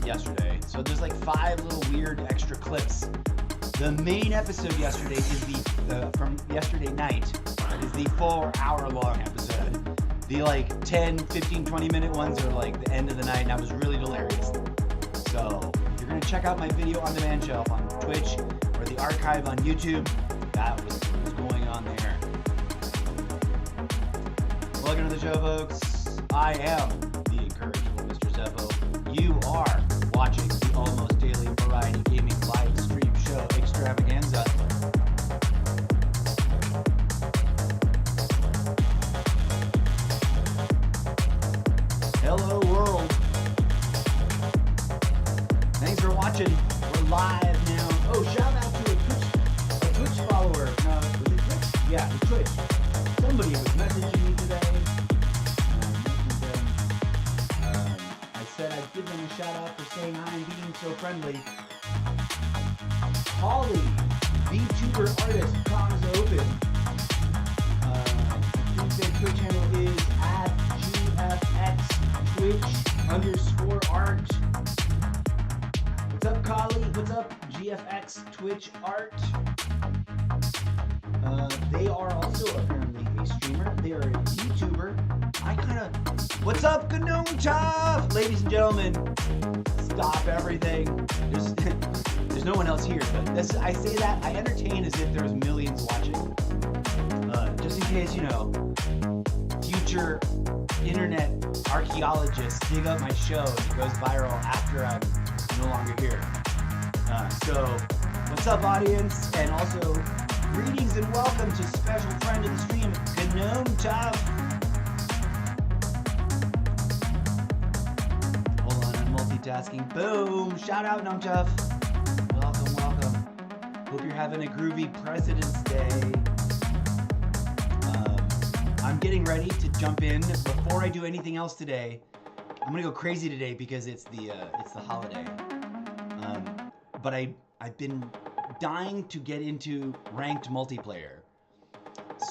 Yesterday, so there's like 5 little weird extra clips. The main episode yesterday is the from yesterday night is the 4-hour-long episode. The like 10, 15, 20-minute ones are like the end of the night, and that was really hilarious. So if you're gonna check out my video on demand shelf on Twitch or the archive on YouTube, that was what was going on there. Welcome to the show, folks. I am the incorrigible Mr. Zeppo. You are watching the almost daily variety gaming live stream show extravaganza. Hello world. Thanks for watching. We're live now. Oh, shout out to a Twitch follower. Was it Twitch? Yeah, it's Twitch. Somebody was messaging me today. Said I'd give them a shout out for saying hi and being so friendly. Holly, VTuber artist, comms open. I think their Twitch handle is @GFX_Twitch_art. What's up, Collie? What's up, GFX Twitch art? They are also apparently a streamer. They are a YouTuber. What's up, Gnome Chop? Ladies and gentlemen, stop everything. There's no one else here, but I say that, I entertain as if there's millions watching. Just in case, future internet archaeologists dig up my show and it goes viral after I'm no longer here. So, what's up, audience? And also, greetings and welcome to special friend of the stream, Gnome Chop. Multitasking. Boom! Shout out, Gnome Chop. Welcome, welcome. Hope you're having a groovy President's Day. I'm getting ready to jump in. Before I do anything else today, I'm gonna go crazy today because it's the holiday. But I've been dying to get into ranked multiplayer,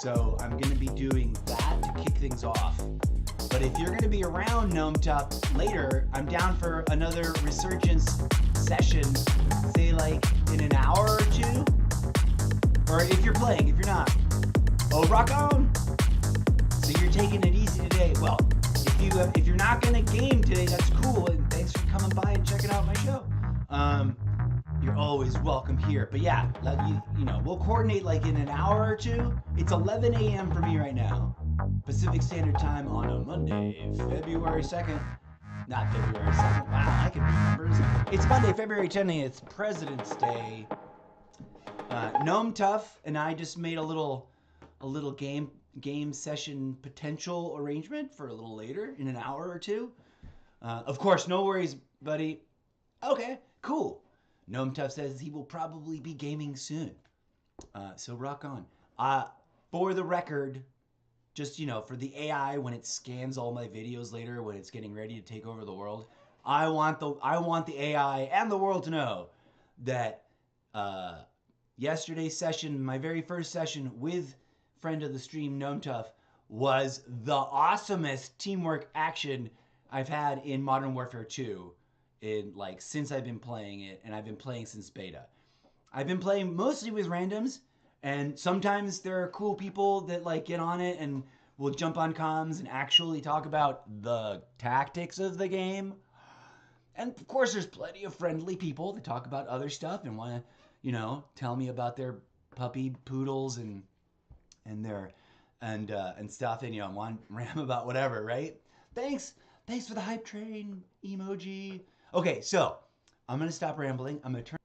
so I'm gonna be doing that to kick things off. But if you're going to be around Gnome Top later, I'm down for another resurgence session, say like in an hour or 2. Or if you're playing, if you're not. Oh, rock on! So you're taking it easy today. Well, if you're not going to game today, that's cool. And thanks for coming by and checking out my show. You're always welcome here. But yeah, we'll coordinate like in an hour or 2. It's 11 a.m. for me right now. Pacific Standard Time on a Monday, February 2nd. Not February 2nd. Wow, I can read numbers. It's Monday, February 20th, President's Day. Gnome Tough and I just made a little game session potential arrangement for a little later, in an hour or 2. Of course, no worries, buddy. Okay, cool. Gnome Tough says he will probably be gaming soon. So rock on. For the record, just, for the AI, when it scans all my videos later, when it's getting ready to take over the world, I want the AI and the world to know that yesterday's session, my very first session with friend of the stream, Gnome Tough, was the awesomest teamwork action I've had in Modern Warfare 2 since I've been playing it, and I've been playing since beta. I've been playing mostly with randoms, and sometimes there are cool people that get on it and will jump on comms and actually talk about the tactics of the game. And of course, there's plenty of friendly people that talk about other stuff and want to, tell me about their puppy poodles and their and stuff, and want ram about whatever, right? Thanks for the hype train emoji. Okay, so I'm gonna stop rambling. I'm gonna turn.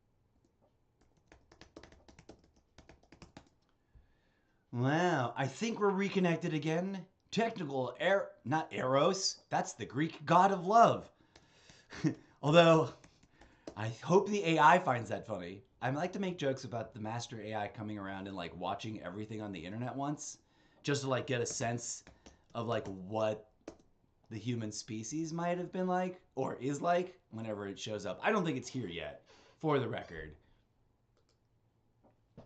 Wow, I think we're reconnected again. Technical error, not Eros. That's the Greek god of love. Although, I hope the AI finds that funny. I like to make jokes about the master AI coming around and like watching everything on the internet once, just to like get a sense of like what the human species might have been like or is like whenever it shows up. I don't think it's here yet, for the record.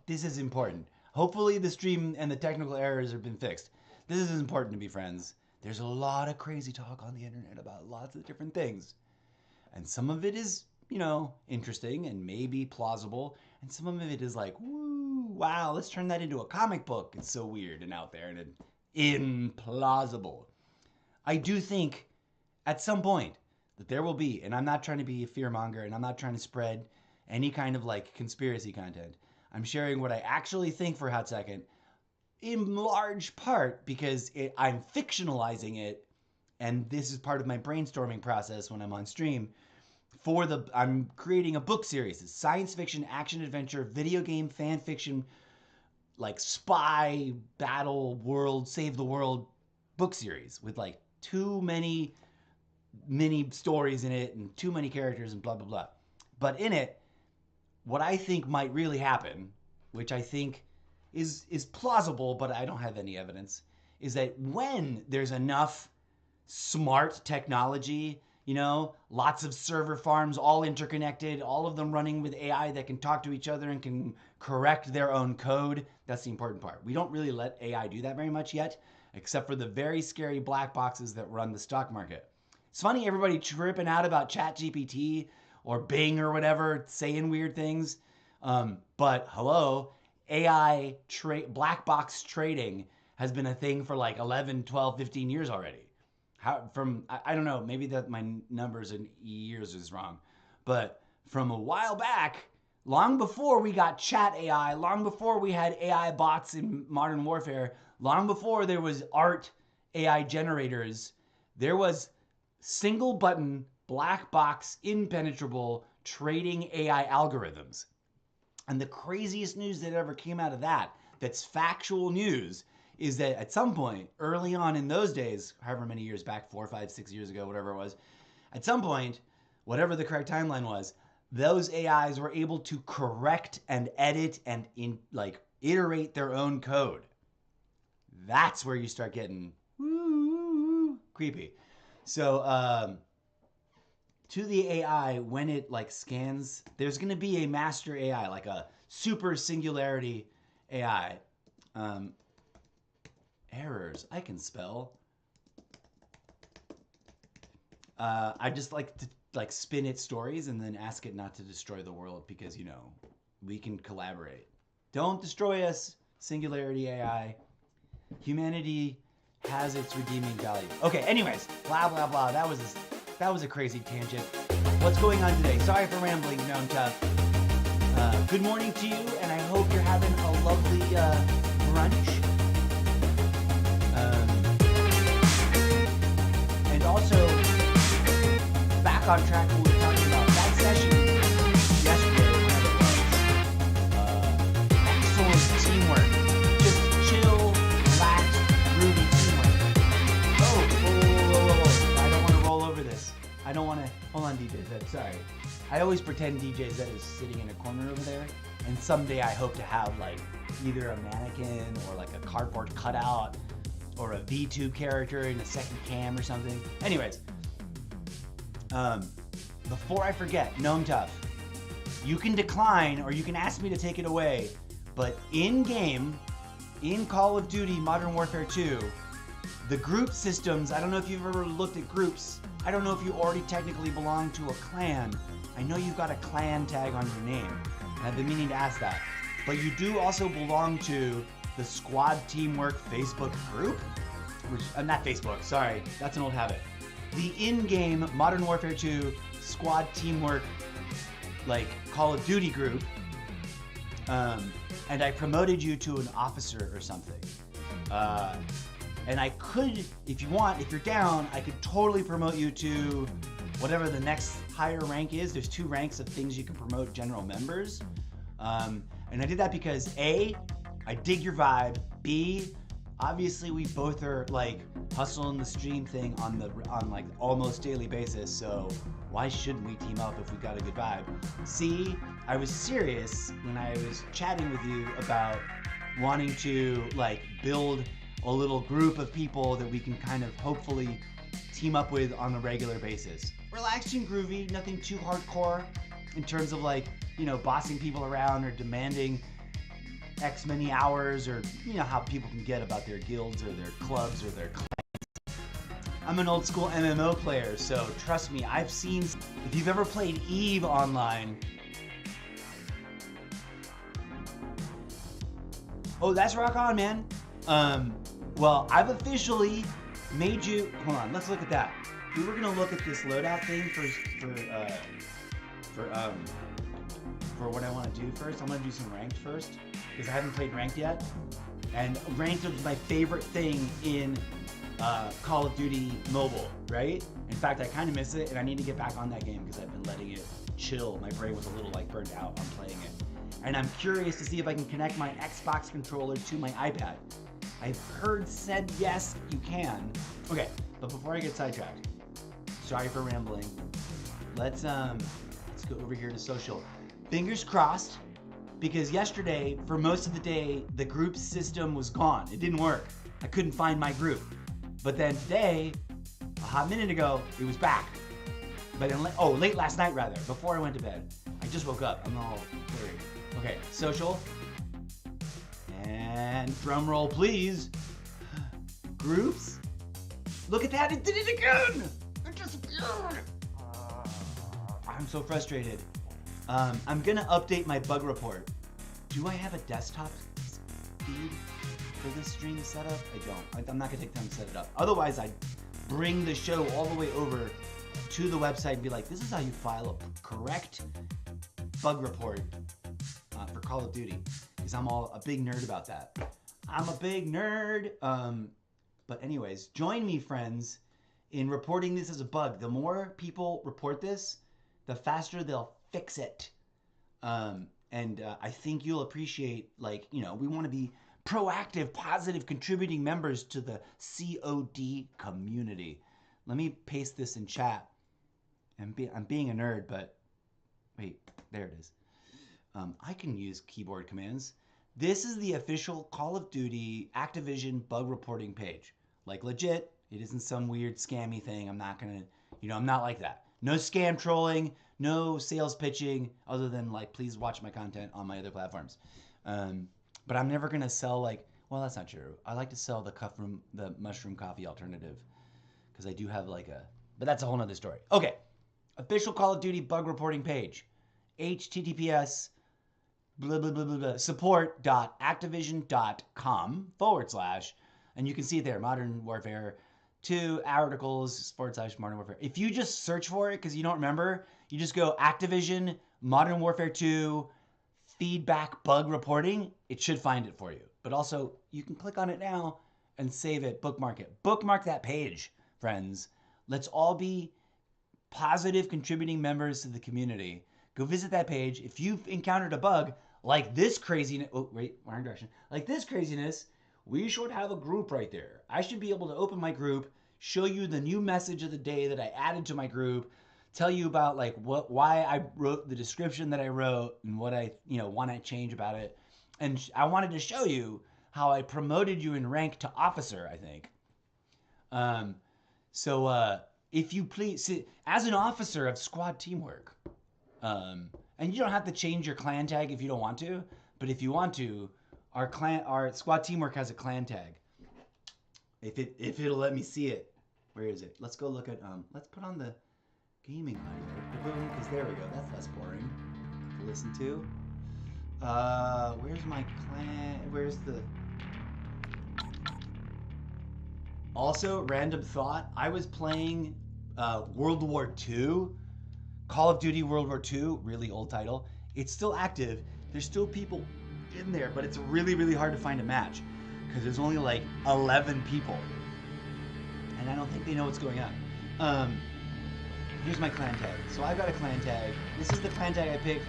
This is important. Hopefully the stream and the technical errors have been fixed. This is important to me, friends. There's a lot of crazy talk on the internet about lots of different things. And some of it is, interesting and maybe plausible. And some of it is like, woo, wow, let's turn that into a comic book. It's so weird and out there and implausible. I do think at some point that there will be, and I'm not trying to be a fearmonger and I'm not trying to spread any kind of like conspiracy content. I'm sharing what I actually think for a hot second, in large part because I'm fictionalizing it, and this is part of my brainstorming process when I'm on stream. I'm creating a book series, a science fiction, action adventure, video game, fan fiction, like spy, battle, world, save the world book series with like too many mini stories in it and too many characters and blah, blah, blah. But in it, what I think might really happen, which I think is plausible, but I don't have any evidence, is that when there's enough smart technology, lots of server farms, all interconnected, all of them running with AI that can talk to each other and can correct their own code. That's the important part. We don't really let AI do that very much yet, except for the very scary black boxes that run the stock market. It's funny, everybody tripping out about ChatGPT or Bing or whatever, saying weird things. But hello, AI black box trading has been a thing for like 11, 12, 15 years already. I don't know, maybe that my numbers in years is wrong, but from a while back, long before we got chat AI, long before we had AI bots in Modern Warfare, long before there was art AI generators, there was single button, black box, impenetrable trading AI algorithms. And the craziest news that ever came out of that's factual news, is that at some point, early on in those days, however many years back, 4, 5, 6 years ago, whatever it was, at some point, whatever the correct timeline was, those AIs were able to correct and edit and iterate their own code. That's where you start getting creepy. So to the AI, when it scans, there's going to be a master AI, like a super singularity AI. Errors. I can spell. I just like to spin its stories and then ask it not to destroy the world because, we can collaborate. Don't destroy us, singularity AI. Humanity has its redeeming value. Okay, anyways, blah, blah, blah. That was a crazy tangent. What's going on today? Sorry for rambling, Gnome Tough. Good morning to you, and I hope you're having a lovely brunch. And also, back on track when we were talking about that session yesterday, whenever it was. Excellent teamwork. Just chill, relax, groovy teamwork. Whoa. I don't want to roll over this. I don't want to... Hold on, DJ Zed. Sorry. I always pretend DJ Zed is sitting in a corner over there, and someday I hope to have either a mannequin or a cardboard cutout or a VTube character in a second cam or something. Anyways, before I forget, Gnome Tough, you can decline or you can ask me to take it away, but in-game, in Call of Duty Modern Warfare 2, the group systems, I don't know if you've ever looked at groups, I don't know if you already technically belong to a clan. I know you've got a clan tag on your name, and I've been meaning to ask that. But you do also belong to the Squad Teamwork Facebook group, which, not Facebook, sorry, that's an old habit. The in-game Modern Warfare 2 squad teamwork, like Call of Duty group, and I promoted you to an officer or something. And I could, if you want, if you're down, I could totally promote you to whatever the next higher rank is. There's 2 ranks of things you can promote general members. And I did that because A, I dig your vibe. B, obviously we both are like hustling the stream thing on like almost daily basis. So why shouldn't we team up if we got a good vibe? C, I was serious when I was chatting with you about wanting to like build a little group of people that we can kind of hopefully team up with on a regular basis. Relaxed and groovy, nothing too hardcore in terms of like, you know, bossing people around or demanding X many hours, or you know how people can get about their guilds or their clubs or their clans. I'm an old school MMO player, so trust me, I've seen, if you've ever played EVE online. Oh, that's rock on, man. Well, I've officially made you, hold on, let's look at that. We were gonna look at this loadout thing for what I want to do first. I'm gonna do some ranked first because I haven't played ranked yet, and ranked is my favorite thing in Call of Duty Mobile, right? In fact, I kind of miss it, and I need to get back on that game because I've been letting it chill. My brain was a little like burned out on playing it, and I'm curious to see if I can connect my Xbox controller to my iPad. I've heard said yes, you can. Okay, but before I get sidetracked, sorry for rambling. Let's go over here to social. Fingers crossed, because yesterday, for most of the day, the group system was gone. It didn't work. I couldn't find my group. But then today, a hot minute ago, it was back. But late last night rather, before I went to bed. I just woke up. I'm all worried. Okay, social. And drum roll, please. Groups. Look at that, it did it again! It disappeared! I'm so frustrated. I'm gonna update my bug report. Do I have a desktop feed for this stream setup? I don't. I'm not gonna take time to set it up. Otherwise, I'd bring the show all the way over to the website and be like, this is how you file a correct bug report for Call of Duty. Because I'm a big nerd about that. I'm a big nerd. But anyways, join me, friends, in reporting this as a bug. The more people report this, the faster they'll fix it. And I think you'll appreciate, like, you know, we want to be proactive, positive, contributing members to the COD community. Let me paste this in chat. I'm being a nerd, but wait, there it is. I can use keyboard commands. This is the official Call of Duty Activision bug reporting page. Like legit, it isn't some weird scammy thing. I'm not gonna, you know, I'm not like that. No scam trolling, no sales pitching, other than like, please watch my content on my other platforms. But I'm never gonna sell like, well, that's not true. I like to sell the mushroom coffee alternative, because I do have like but that's a whole nother story. Okay, official Call of Duty bug reporting page. https support.activision.com/ and you can see it there, Modern Warfare 2 articles / Modern Warfare. If you just search for it because you don't remember, you just go Activision Modern Warfare 2 feedback bug reporting, it should find it for you. But also, you can click on it now and save it, bookmark it. Bookmark that page, friends. Let's all be positive, contributing members to the community. Go visit that page. If you've encountered a bug like this craziness, oh wait, wrong direction. Like this craziness, we should have a group right there. I should be able to open my group, show you the new message of the day that I added to my group, tell you about like why I wrote the description that I wrote and what I want to change about it. And I wanted to show you how I promoted you in rank to officer, I think. If you please, see, as an officer of squad teamwork, and you don't have to change your clan tag if you don't want to, but if you want to, our squad teamwork has a clan tag. If it'll let me see it. Where is it? Let's go look at, let's put on the gaming audio. Boom, because there we go. That's less boring to listen to. Where's my clan? Where's the... Also, random thought, I was playing World War II Call of Duty World War II, really old title. It's still active. There's still people in there, but it's really, really hard to find a match because there's only like 11 people. And I don't think they know what's going on. Here's my clan tag. So I've got a clan tag. This is the clan tag I picked.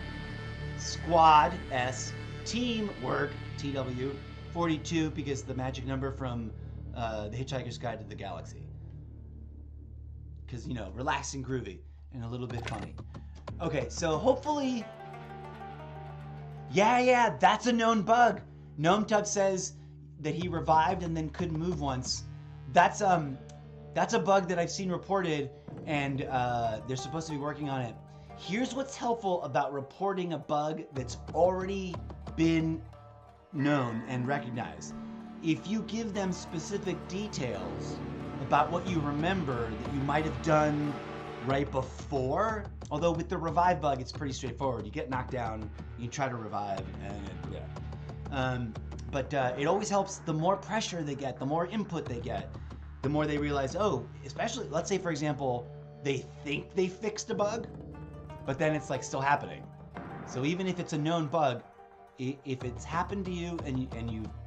Squad S, Teamwork TW, 42 because the magic number from The Hitchhiker's Guide to the Galaxy. Because, you know, relaxing, groovy, and a little bit funny. Okay, so hopefully... Yeah, that's a known bug. Gnome Tub says that he revived and then couldn't move once. That's a bug that I've seen reported, and they're supposed to be working on it. Here's what's helpful about reporting a bug that's already been known and recognized. If you give them specific details about what you remember that you might have done right before, although with the revive bug, it's pretty straightforward. You get knocked down, you try to revive, and yeah. But it always helps. The more pressure they get, the more input they get, the more they realize, oh, especially, let's say, for example, they think they fixed a bug, but then it's like still happening. So even if it's a known bug, if it's happened to you and you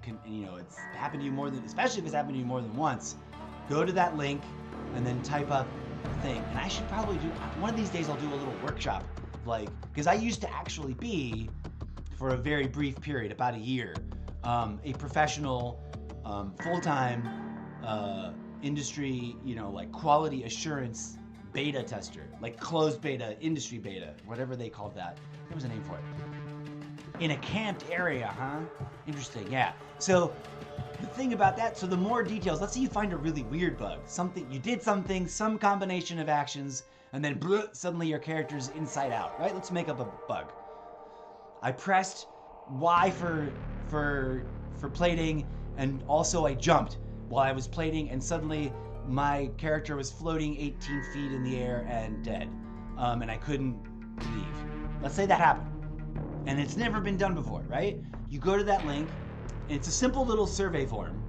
can, you know, it's happened to you more than, especially if it's happened to you more than once, go to that link and then type up the thing. And I should probably do, one of these days I'll do a little workshop, like, because I used to actually be, for a very brief period, about a year, a professional, full-time industry, you know, like quality assurance beta tester, like closed beta, industry beta, whatever they called that. There was a name for it. In a camped area, huh? Interesting, yeah. So the thing about that, so the more details, let's say you find a really weird bug, something, you did something, some combination of actions, and then suddenly your character's inside out, right? Let's make up a bug. I pressed Y for plating, and also I jumped while I was plating, and suddenly my character was floating 18 feet in the air and dead, and I couldn't leave. Let's say that happened, and it's never been done before, right? You go to that link, and it's a simple little survey form,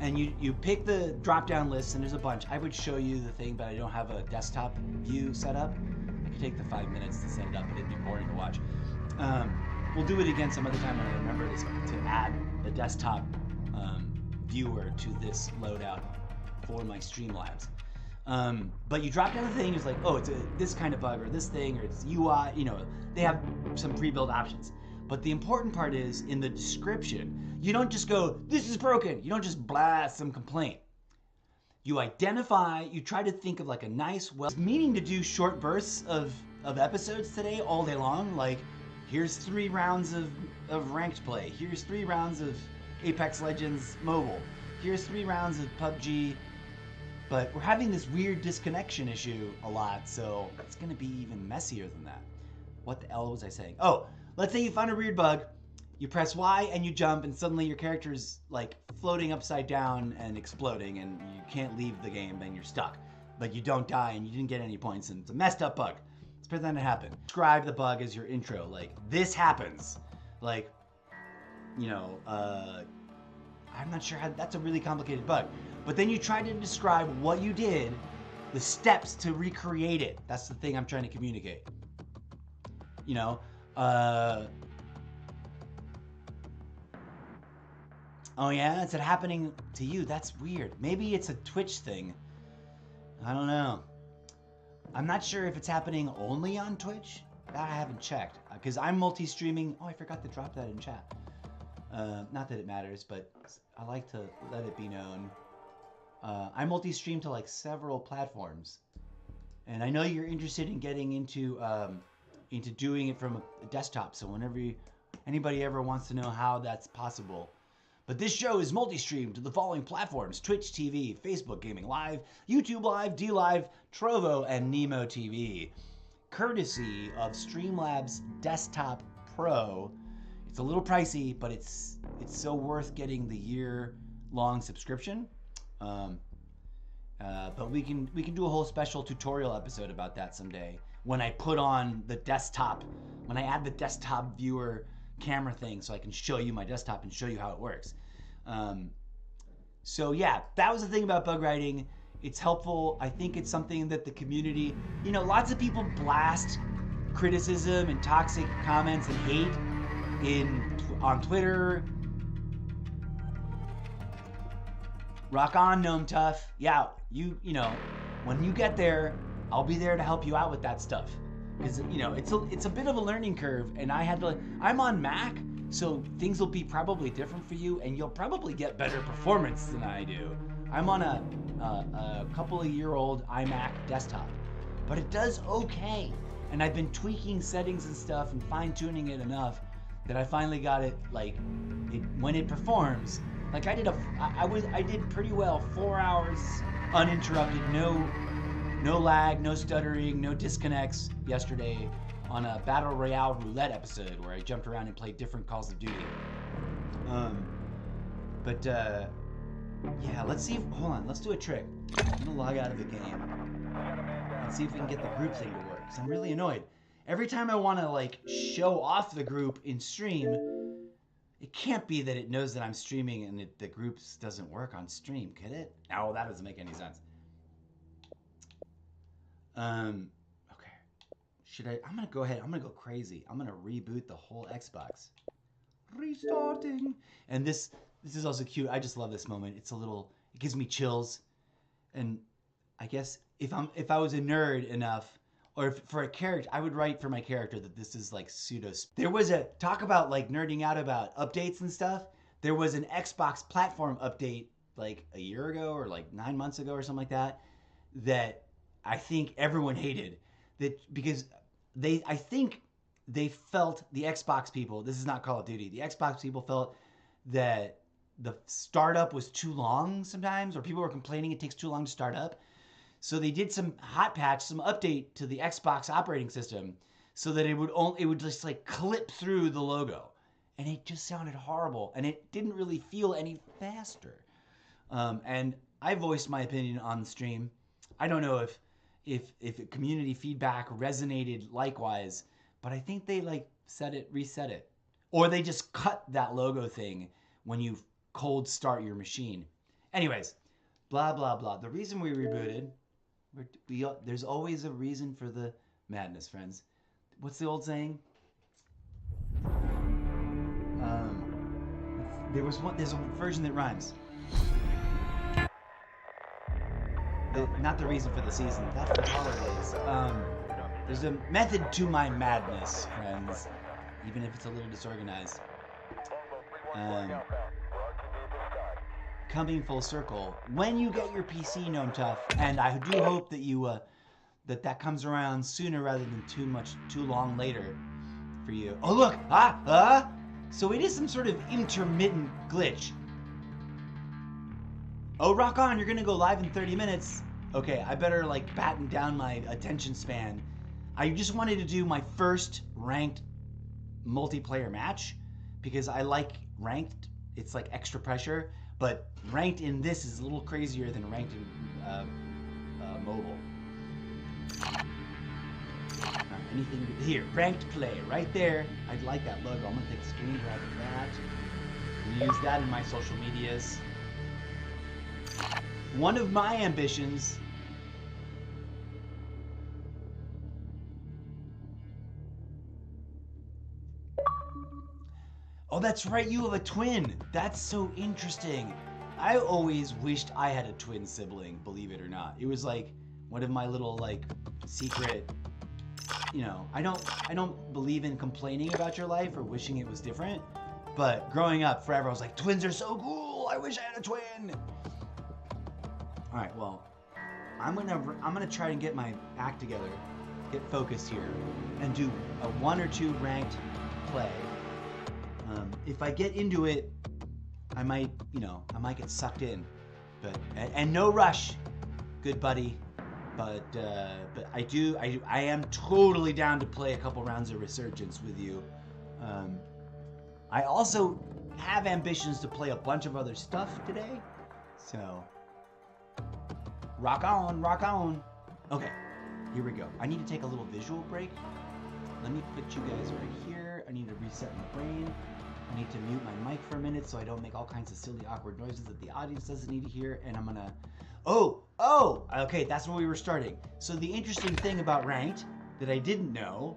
and you pick the drop-down list, and there's a bunch. I would show you the thing, but I don't have a desktop view set up. I could take the 5 minutes to set it up, but it'd be boring to watch. We'll do it again some other time when I remember to add the desktop viewer to this loadout for my Streamlabs. But you drop down the thing, it's like, oh, it's this kind of bug, or this thing, or it's UI, you know, they have some pre-built options. But the important part is, in the description, you don't just go, this is broken. You don't just blast some complaint. You identify, you try to think of like a nice, meaning to do short bursts of episodes today all day long, like, here's 3 rounds of ranked play. Here's 3 rounds of Apex Legends mobile. Here's 3 rounds of PUBG. But we're having this weird disconnection issue a lot, so it's gonna be even messier than that. What the hell was I saying? Oh, let's say you find a weird bug, you press Y and you jump, and suddenly your character's like floating upside down and exploding, and you can't leave the game, and you're stuck. But you don't die, and you didn't get any points, and it's a messed up bug. Let's pretend it happened. Describe the bug as your intro, like, this happens. Like, you know, I'm not sure how, that's a really complicated bug. But then you try to describe what you did, the steps to recreate it. That's the thing I'm trying to communicate. You know, oh yeah, is it happening to you? That's weird. Maybe it's a Twitch thing. I don't know. I'm not sure if it's happening only on Twitch. That I haven't checked, because I'm multi-streaming. Oh, I forgot to drop that in chat. Not that it matters, but I like to let it be known. I multi-stream to like several platforms, and I know you're interested in getting into doing it from a desktop. So whenever anybody ever wants to know how that's possible, but this show is multi-streamed to the following platforms: Twitch TV, Facebook Gaming Live, YouTube Live, D Live, Trovo, and Nemo TV, courtesy of Streamlabs Desktop Pro. It's a little pricey, but it's so worth getting the year-long subscription. But we can do a whole special tutorial episode about that someday when I put on the desktop, when I add the desktop viewer camera thing, so I can show you my desktop and show you how it works. So yeah, that was the thing about bug writing. It's helpful. I think it's something that the community, lots of people blast criticism and toxic comments and hate on Twitter. Rock on, Gnome Tough. Yeah, when you get there, I'll be there to help you out with that stuff. Because, it's a bit of a learning curve, and I'm on Mac, so things will be probably different for you, and you'll probably get better performance than I do. I'm on a couple of year old iMac desktop, but it does okay. And I've been tweaking settings and stuff and fine tuning it enough that I finally got it, when it performs. Like I did pretty well, 4 hours uninterrupted, no lag, no stuttering, no disconnects yesterday on a Battle Royale roulette episode where I jumped around and played different Calls of Duty. Yeah, let's see hold on, let's do a trick. I'm gonna log out of the game and see if we can get the group thing to work, because I'm really annoyed. Every time I want to show off the group in stream, it can't be that it knows that I'm streaming and the groups doesn't work on stream, could it? No, that doesn't make any sense. Okay. I'm gonna go ahead, I'm gonna go crazy. I'm gonna reboot the whole Xbox. Restarting. And this is also cute. I just love this moment. It gives me chills. And I guess if I was a nerd enough, or for a character, I would write for my character that this is pseudo. There was a talk about nerding out about updates and stuff. There was an Xbox platform update a year ago or 9 months ago or something like that I think everyone hated, that because I think they felt, the Xbox people, this is not Call of Duty, the Xbox people felt that the startup was too long sometimes, or people were complaining it takes too long to start up. So they did some hot patch, some update to the Xbox operating system so that it would just clip through the logo. And it just sounded horrible, and it didn't really feel any faster. And I voiced my opinion on the stream. I don't know if community feedback resonated likewise, but I think they reset it. Or they just cut that logo thing when you cold start your machine. Anyways, blah, blah, blah. The reason we rebooted, there's always a reason for the madness, friends. What's the old saying? There's a version that rhymes. Not the reason for the season, that's the holidays. There's a method to my madness, friends, even if it's a little disorganized. Coming full circle, when you get your PC, Gnome Tough, and I do hope that you that comes around sooner rather than too long later for you. Oh look, so it is some sort of intermittent glitch. Oh, rock on, you're gonna go live in 30 minutes. Okay, I better batten down my attention span. I just wanted to do my first ranked multiplayer match because I like ranked. It's extra pressure, but ranked in this is a little crazier than ranked in mobile. Anything here, ranked play, right there. I like that logo. I'm gonna take a screen grab of that and use that in my social medias. One of my ambitions Oh, that's right, you have a twin. That's so interesting. I always wished I had a twin sibling, believe it or not. It was one of my little secret, I don't believe in complaining about your life or wishing it was different, but growing up forever I was like, twins are so cool. I wish I had a twin. All right, well, I'm gonna try and get my act together, get focused here, and do a 1 or 2 ranked play. If I get into it, I might get sucked in, but and no rush, good buddy. But I am totally down to play a couple rounds of Resurgence with you. I also have ambitions to play a bunch of other stuff today, so rock on, rock on. Okay, here we go. I need to take a little visual break. Let me put you guys right here. I need to reset my brain. I need to mute my mic for a minute so I don't make all kinds of silly, awkward noises that the audience doesn't need to hear. And I'm gonna Okay, that's where we were starting. So the interesting thing about ranked that I didn't know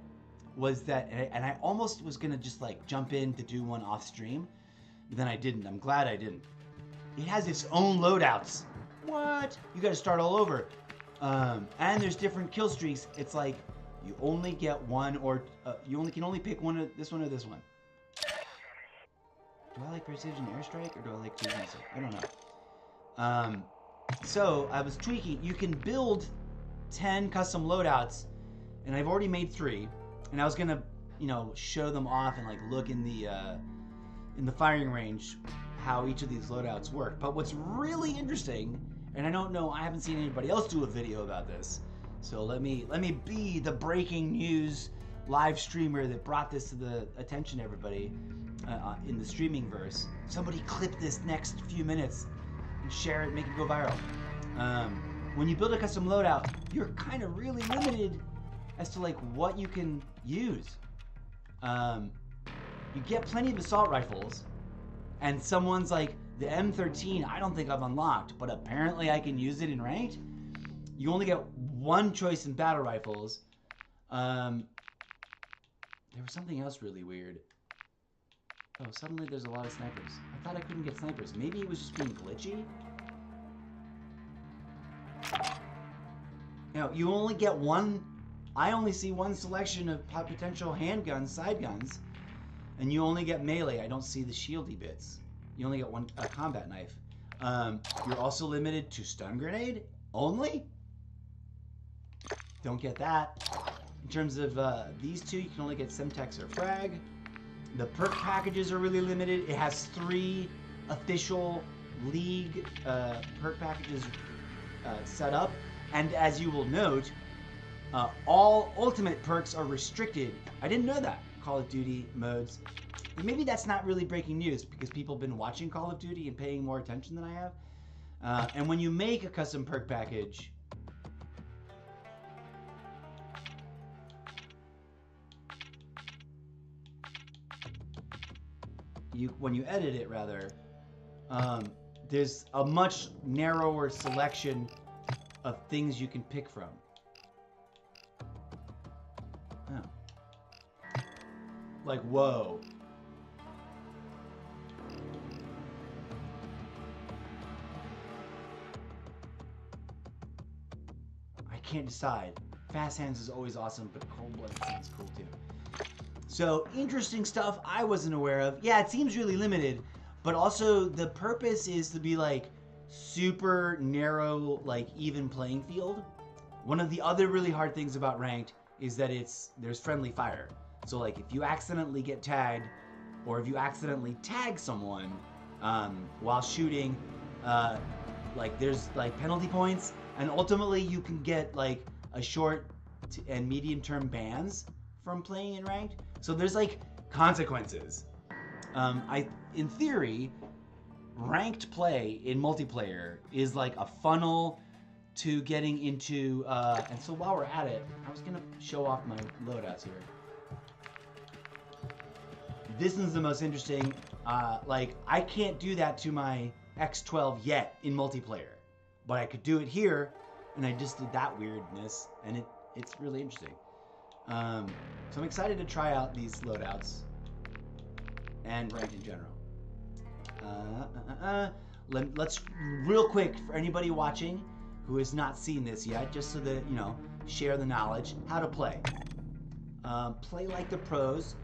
was that, and I almost was gonna just like jump in to do one off stream, but then I didn't. I'm glad I didn't. It has its own loadouts. What? You got to start all over. And there's different kill streaks. It's like you only get one, or you can only pick one of this one or this one. Do I like precision airstrike or do I like cruise missile? I don't know. So I was tweaking. You can build 10 custom loadouts, and I've already made 3. And I was gonna, show them off and like look in the firing range how each of these loadouts work. But what's really interesting, and I don't know, I haven't seen anybody else do a video about this. So let me be the breaking news live streamer that brought this to the attention of everybody in the streaming verse. Somebody clip this next few minutes and share it, make it go viral. When you build a custom loadout, you're kind of really limited as to like what you can use. You get plenty of assault rifles, and someone's like, the M13 I don't think I've unlocked, but apparently I can use it in ranked. You only get one choice in battle rifles. There was something else really weird. Oh, suddenly there's a lot of snipers. I thought I couldn't get snipers. Maybe it was just being glitchy? You only get one. I only see one selection of potential handguns, side guns, and you only get melee. I don't see the shieldy bits. You only get one combat knife. You're also limited to stun grenade only. Don't get that. In terms of these two, you can only get Semtex or Frag. The perk packages are really limited. It has 3 official League perk packages set up. And as you will note, all ultimate perks are restricted. I didn't know that. Call of Duty modes. And maybe that's not really breaking news because people have been watching Call of Duty and paying more attention than I have. And when you make a custom perk package, when you edit it rather, there's a much narrower selection of things you can pick from. Oh. Like, whoa. I can't decide. Fast hands is always awesome, but cold blood sounds cool too. So, interesting stuff I wasn't aware of. Yeah, it seems really limited, but also the purpose is to be like super narrow, like even playing field. One of the other really hard things about ranked is that there's friendly fire. So like if you accidentally get tagged, or if you accidentally tag someone while shooting, like there's like penalty points, and ultimately you can get like a short and medium term bans from playing in ranked. So there's like consequences. In theory, ranked play in multiplayer is like a funnel to getting into, and so while we're at it, I was gonna show off my loadouts here. This is the most interesting, like I can't do that to my X12 yet in multiplayer, but I could do it here, and I just did that weirdness, and it's really interesting. So I'm excited to try out these loadouts and ranked in general. Let's real quick for anybody watching who has not seen this yet, just so that share the knowledge. How to play. Play like the pros.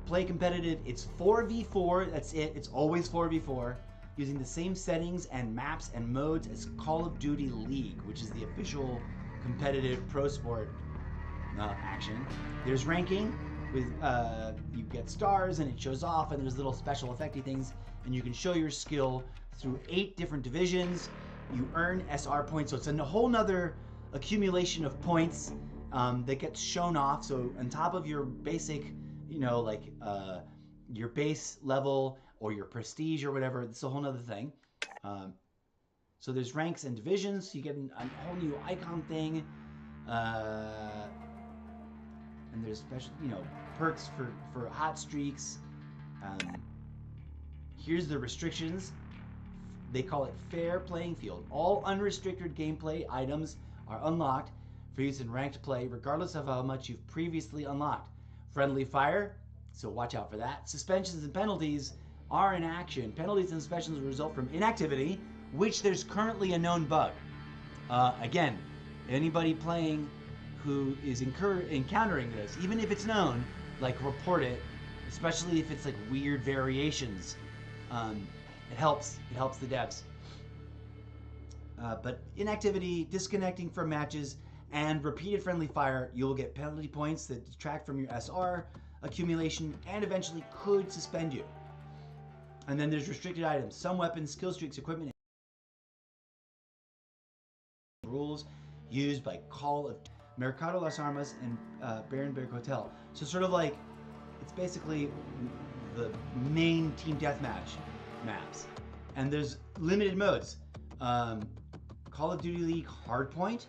Play competitive. It's 4v4. That's it. It's always 4v4. Using the same settings and maps and modes as Call of Duty League, which is the official competitive pro sport action. There's ranking with you get stars and it shows off, and there's little special effecty things, and you can show your skill through 8 different divisions. You earn SR points, so it's a whole nother accumulation of points that gets shown off. So on top of your basic, your base level or your prestige or whatever, it's a whole nother thing. So there's ranks and divisions. So you get a whole new icon thing. And there's special, perks for hot streaks. Here's the restrictions. they call it fair playing field. All unrestricted gameplay items are unlocked for use in ranked play, regardless of how much you've previously unlocked. Friendly fire, so watch out for that. Suspensions and penalties are in action. Penalties and suspensions result from inactivity, which there's currently a known bug. Again, anybody playing who is encountering this, even if it's known, like report it, especially if it's like weird variations. It helps the devs. But inactivity, disconnecting from matches, and repeated friendly fire, you'll get penalty points that detract from your SR accumulation and eventually could suspend you. And then there's restricted items. Some weapons, skill streaks, equipment, rules used by Call of Mercado Las Armas and Barenberg Hotel. So sort of like, it's basically the main team deathmatch maps. And there's limited modes. Call of Duty League Hardpoint,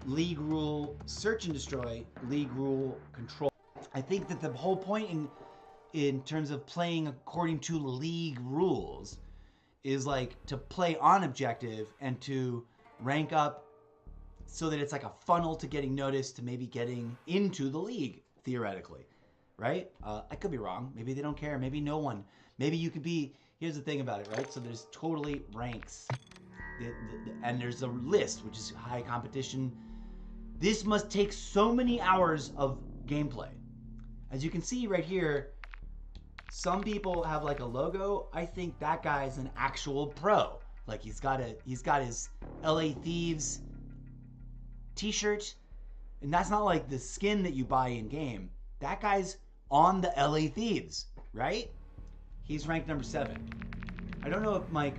League Rule Search and Destroy, League Rule Control. I think that the whole point in terms of playing according to league rules is like to play on objective and to rank up so that it's like a funnel to getting noticed, to maybe getting into the league, theoretically, right? I could be wrong. Maybe they don't care. Maybe no one. Maybe you could be, here's the thing about it, right? So there's totally ranks. And there's a list, which is high competition. This must take so many hours of gameplay. As you can see right here, some people have like a logo. I think that guy's an actual pro. Like he's got his LA Thieves t-shirt, and that's not like the skin that you buy in game. That guy's on the LA Thieves, right? He's ranked number 7. I don't know if Mike,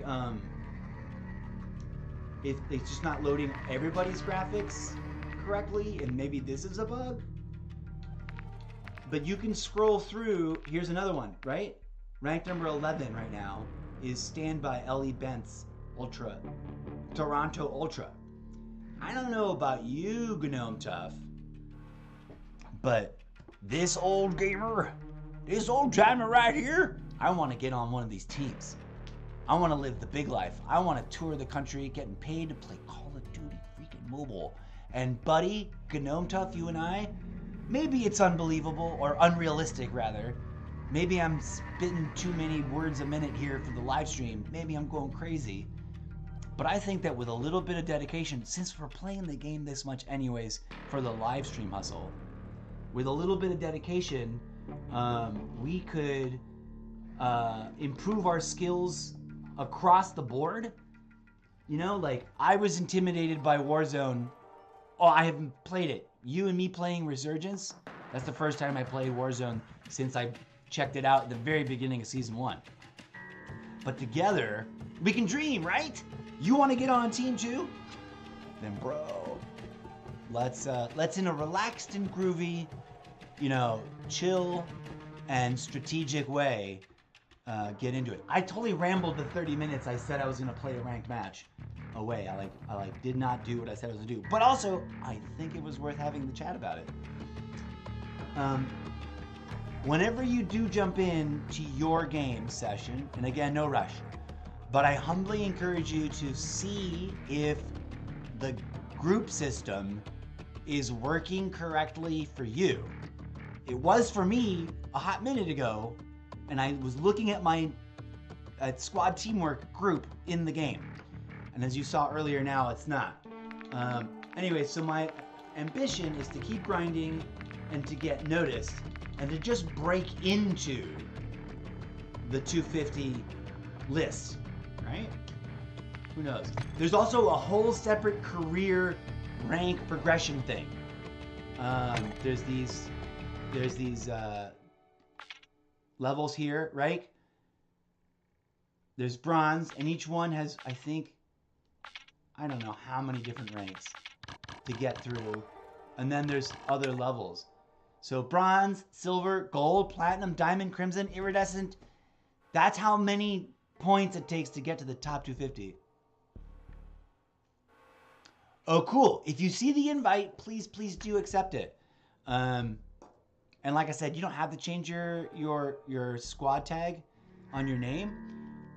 if it's just not loading everybody's graphics correctly, and maybe this is a bug. But you can scroll through. Here's another one, right? Ranked number 11 right now is Stand by Ellie Bent's Ultra, Toronto Ultra. I don't know about you, Gnome Tough, but this old gamer, this old timer right here, I want to get on one of these teams. I want to live the big life. I want to tour the country getting paid to play Call of Duty freaking mobile. And buddy, Gnome Tough, you and I, maybe it's unbelievable, or unrealistic rather. Maybe I'm spitting too many words a minute here for the live stream. Maybe I'm going crazy. But I think that with a little bit of dedication, since we're playing the game this much anyways for the live stream hustle, with a little bit of dedication, we could improve our skills across the board. You know, like I was intimidated by Warzone. Oh, I haven't played it. You and me playing Resurgence, that's the first time I played Warzone since I checked it out at the very beginning of Season 1. But together, we can dream, right? You want to get on team too? Then bro, let's in a relaxed and groovy, you know, chill and strategic way, get into it. I totally rambled the 30 minutes I said I was gonna play a ranked match away. I did not do what I said I was gonna do. But also, I think it was worth having the chat about it. Whenever you do jump in to your game session, and again, no rush, but I humbly encourage you to see if the group system is working correctly for you. It was for me a hot minute ago, and I was looking at my squad teamwork group in the game. And as you saw earlier, now it's not. Anyway, so my ambition is to keep grinding and to get noticed and to just break into the 250 list, right? Who knows? There's also a whole separate career rank progression thing. There's these levels here, right? There's bronze, and each one has, I think, I don't know how many different ranks to get through. And then there's other levels. So bronze, silver, gold, platinum, diamond, crimson, iridescent. That's how many points it takes to get to the top 250. Oh, cool. If you see the invite, please do accept it. And like I said, you don't have to change your squad tag on your name.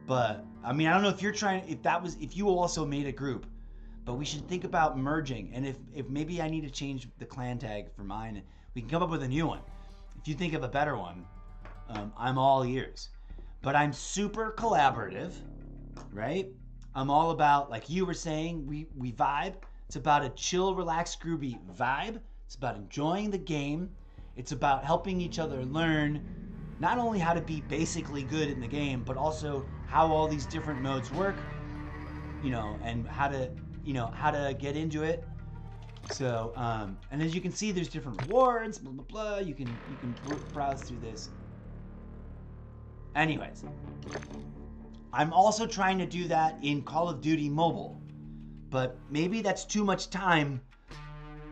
But I mean, I don't know if you're trying, if you also made a group, but we should think about merging. And if maybe I need to change the clan tag for mine, we can come up with a new one. If you think of a better one, I'm all ears. But I'm super collaborative, right? I'm all about, like you were saying, we vibe. It's about a chill, relaxed, groovy vibe. It's about enjoying the game. It's about helping each other learn not only how to be basically good in the game, but also how all these different modes work, and how to get into it. So, and as you can see, there's different rewards, blah, blah, blah. You can browse through this. Anyways, I'm also trying to do that in Call of Duty Mobile, but maybe that's too much time,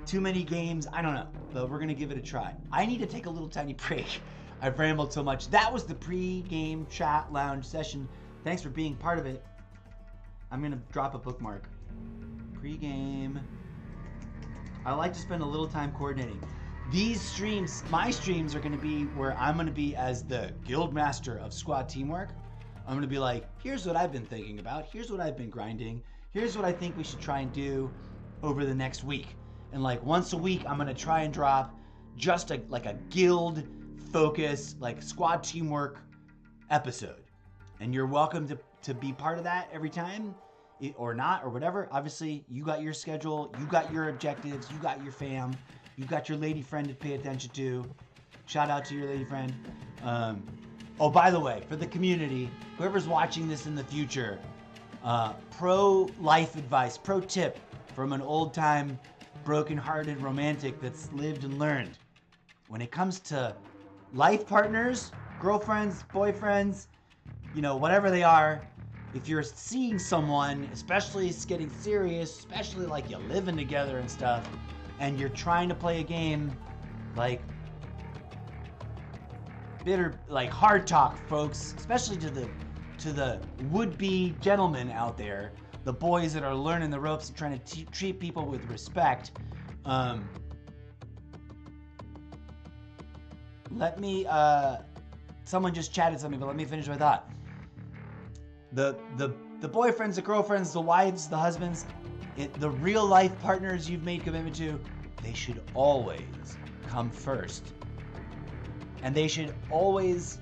too many games, I don't know, but we're going to give it a try. I need to take a little tiny break. I've rambled so much. That was the pre-game chat lounge session. Thanks for being part of it. I'm going to drop a bookmark. Pre-game. I like to spend a little time coordinating. These streams, my streams, are going to be where I'm going to be as the guild master of squad teamwork. I'm going to be like, here's what I've been thinking about. Here's what I've been grinding. Here's what I think we should try and do over the next week. And like once a week, I'm going to try and drop just a guild focus, like squad teamwork episode. And you're welcome to be part of that every time or not or whatever. Obviously, you got your schedule. You got your objectives. You got your fam. You got your lady friend to pay attention to. Shout out to your lady friend. Oh, by the way, for the community, whoever's watching this in the future, pro life advice, pro tip from an old time broken-hearted romantic that's lived and learned. When it comes to life partners, girlfriends, boyfriends, whatever they are, if you're seeing someone, especially it's getting serious, especially like you're living together and stuff, and you're trying to play a game, like hard talk, folks, especially to the would-be gentlemen out there, the boys that are learning the ropes and trying to treat people with respect. Let me, someone just chatted something, but let me finish my thought. The boyfriends, the girlfriends, the wives, the husbands, the real life partners you've made commitment to, they should always come first. And they should always,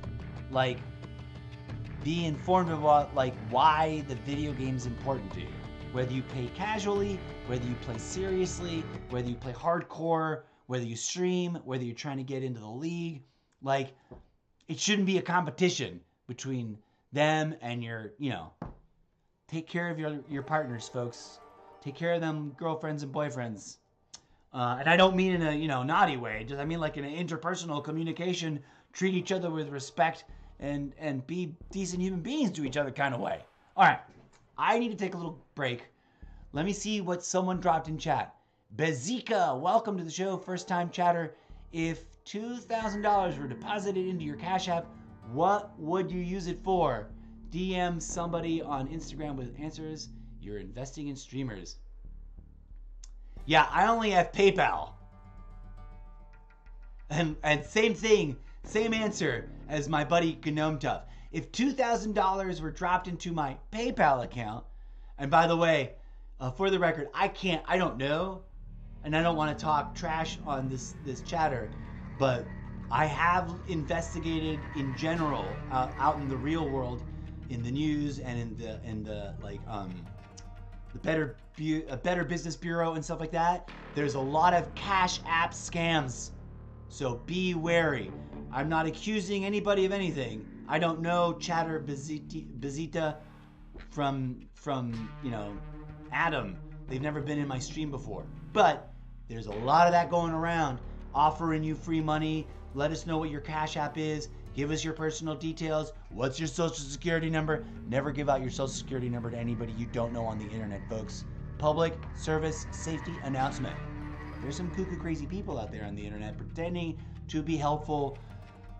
be informed about, why the video game's important to you. Whether you play casually, whether you play seriously, whether you play hardcore, whether you stream, whether you're trying to get into the league. It shouldn't be a competition between them and your, take care of your partners, folks. Take care of them girlfriends and boyfriends. And I don't mean in a, naughty way. Just I mean like in an interpersonal communication, treat each other with respect and be decent human beings to each other kind of way. All right. I need to take a little break. Let me see what someone dropped in chat. Bezika, welcome to the show, first time chatter. If $2,000 were deposited into your Cash App, what would you use it for? DM somebody on Instagram with answers. You're investing in streamers. Yeah, I only have PayPal. And same thing, same answer as my buddy Gnome Tough. If $2,000 were dropped into my PayPal account, and by the way, for the record, I don't know, and I don't want to talk trash on this chatter, but I have investigated in general out in the real world, in the news and in the Better Business Bureau and stuff like that. There's a lot of Cash App scams, so be wary. I'm not accusing anybody of anything. I don't know Chatter Bezita from Adam. They've never been in my stream before. But there's a lot of that going around, offering you free money. Let us know what your Cash App is. Give us your personal details. What's your social security number? Never give out your social security number to anybody you don't know on the internet, folks. Public service safety announcement. There's some cuckoo crazy people out there on the internet pretending to be helpful,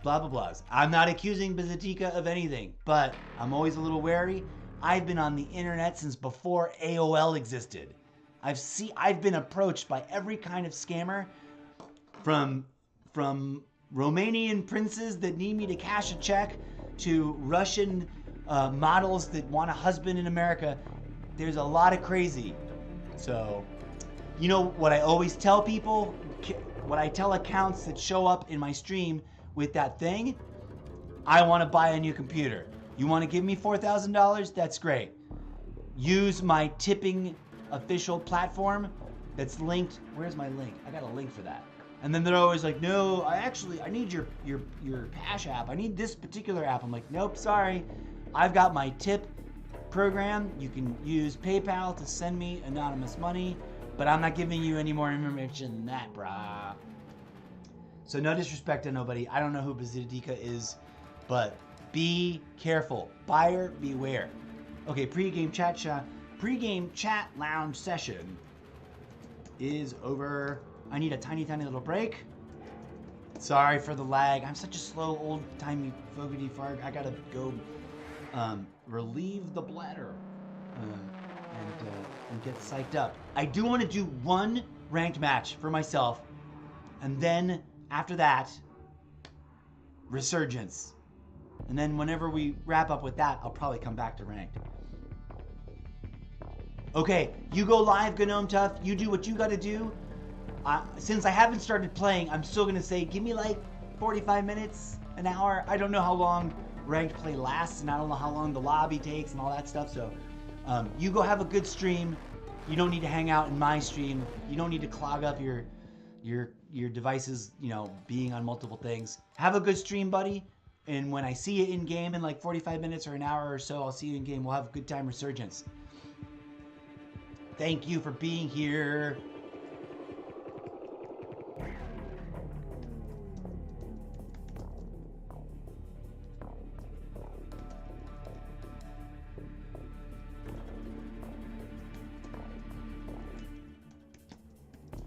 blah, blah, blahs. I'm not accusing Bezatika of anything, but I'm always a little wary. I've been on the internet since before AOL existed. I've been approached by every kind of scammer, from Romanian princes that need me to cash a check to Russian models that want a husband in America. There's a lot of crazy. So, you know what I always tell people? What I tell accounts that show up in my stream with that thing? I want to buy a new computer. You want to give me $4,000? That's great. Use my tipping official platform that's linked. Where's my link? I got a link for that. And then they're always like, no, I need your Cash App. I need this particular app. I'm like, nope, sorry. I've got my tip program. You can use PayPal to send me anonymous money, but I'm not giving you any more information than that, brah. So no disrespect to nobody. I don't know who Bazidika is, but be careful. Buyer beware. Okay, pregame chat lounge session is over. I need a tiny little break. Sorry for the lag. I'm such a slow, old-timey fogarty fart. I gotta go relieve the bladder and get psyched up. I do want to do one ranked match for myself, and then after that, Resurgence. And then whenever we wrap up with that, I'll probably come back to ranked. Okay, you go live, Gnome Tough. You do what you gotta do. Since I haven't started playing, I'm still gonna say, give me like 45 minutes, an hour. I don't know how long ranked play lasts, and I don't know how long the lobby takes and all that stuff. So you go have a good stream. You don't need to hang out in my stream. You don't need to clog up your devices, you know, being on multiple things. Have a good stream, buddy. And when I see you in game in like 45 minutes or an hour or so, I'll see you in game. We'll have a good time. Resurgence. Thank you for being here.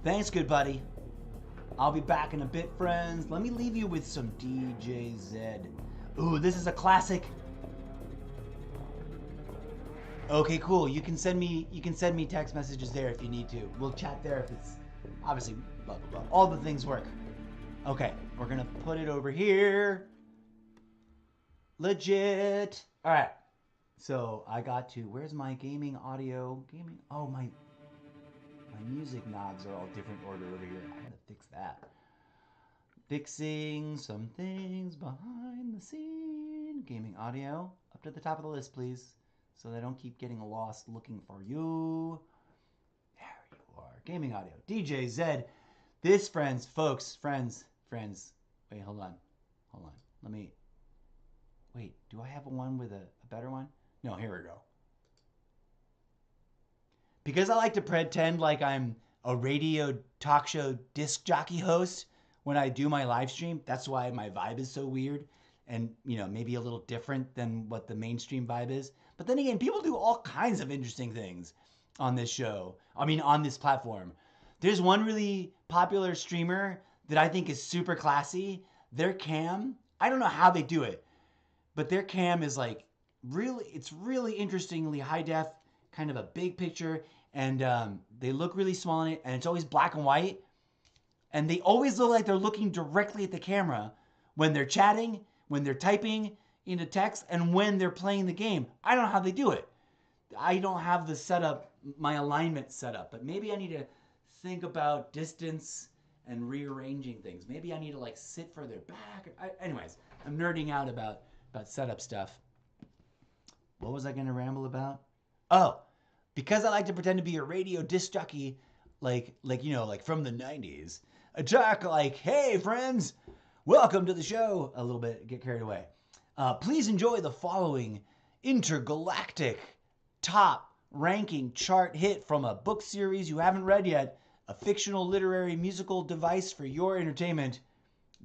Thanks, good buddy. I'll be back in a bit, friends. Let me leave you with some DJ Zed. Ooh, this is a classic. Okay, cool. You can send me text messages there if you need to. We'll chat there if it's obviously blah blah blah. All the things work. Okay, we're gonna put it over here. Legit. All right. So I got to. Where's my gaming audio? Oh, my music knobs are all different order over here. I gotta fix that. Fixing some things behind the scene. Gaming audio up to the top of the list, please, so that I don't keep getting lost looking for you. There you are. Gaming audio. DJ Zed. This, friends. Wait, hold on. Let me. Wait, do I have one with a better one? No, here we go. Because I like to pretend like I'm a radio talk show disc jockey host when I do my live stream, that's why my vibe is so weird and, you know, maybe a little different than what the mainstream vibe is. But then again, people do all kinds of interesting things on this show. I mean, on this platform. There's one really popular streamer that I think is super classy. Their cam, I don't know how they do it, but their cam is like it's really interestingly high def, kind of a big picture, and they look really small in it, and it's always black and white, and they always look like they're looking directly at the camera when they're chatting, when they're typing into text, and when they're playing the game. I don't know how they do it. I don't have the setup, my alignment set up, but maybe I need to think about distance and rearranging things. Maybe I need to like sit further back. Anyways, I'm nerding out about setup stuff. What was I going to ramble about? Oh, because I like to pretend to be a radio disc jockey, like you know, like from the 90s. A talk like, hey friends, welcome to the show. A little bit, get carried away. Please enjoy the following intergalactic top ranking chart hit from a book series you haven't read yet, a fictional literary musical device for your entertainment.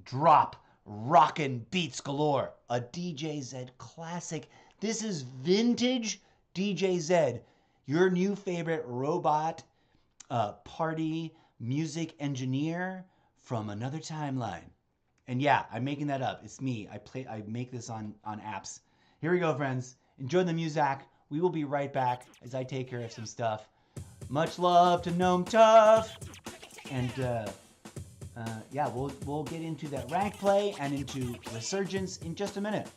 Drop Rockin' Beats Galore, a DJ Zed classic. This is vintage DJ Zed, your new favorite robot party music engineer from another timeline. And yeah, I'm making that up. It's me. I make this on apps. Here we go, friends. Enjoy the music. We will be right back as I take care of some stuff. Much love to Gnome Tough. And yeah, we'll get into that rank play and into Resurgence in just a minute.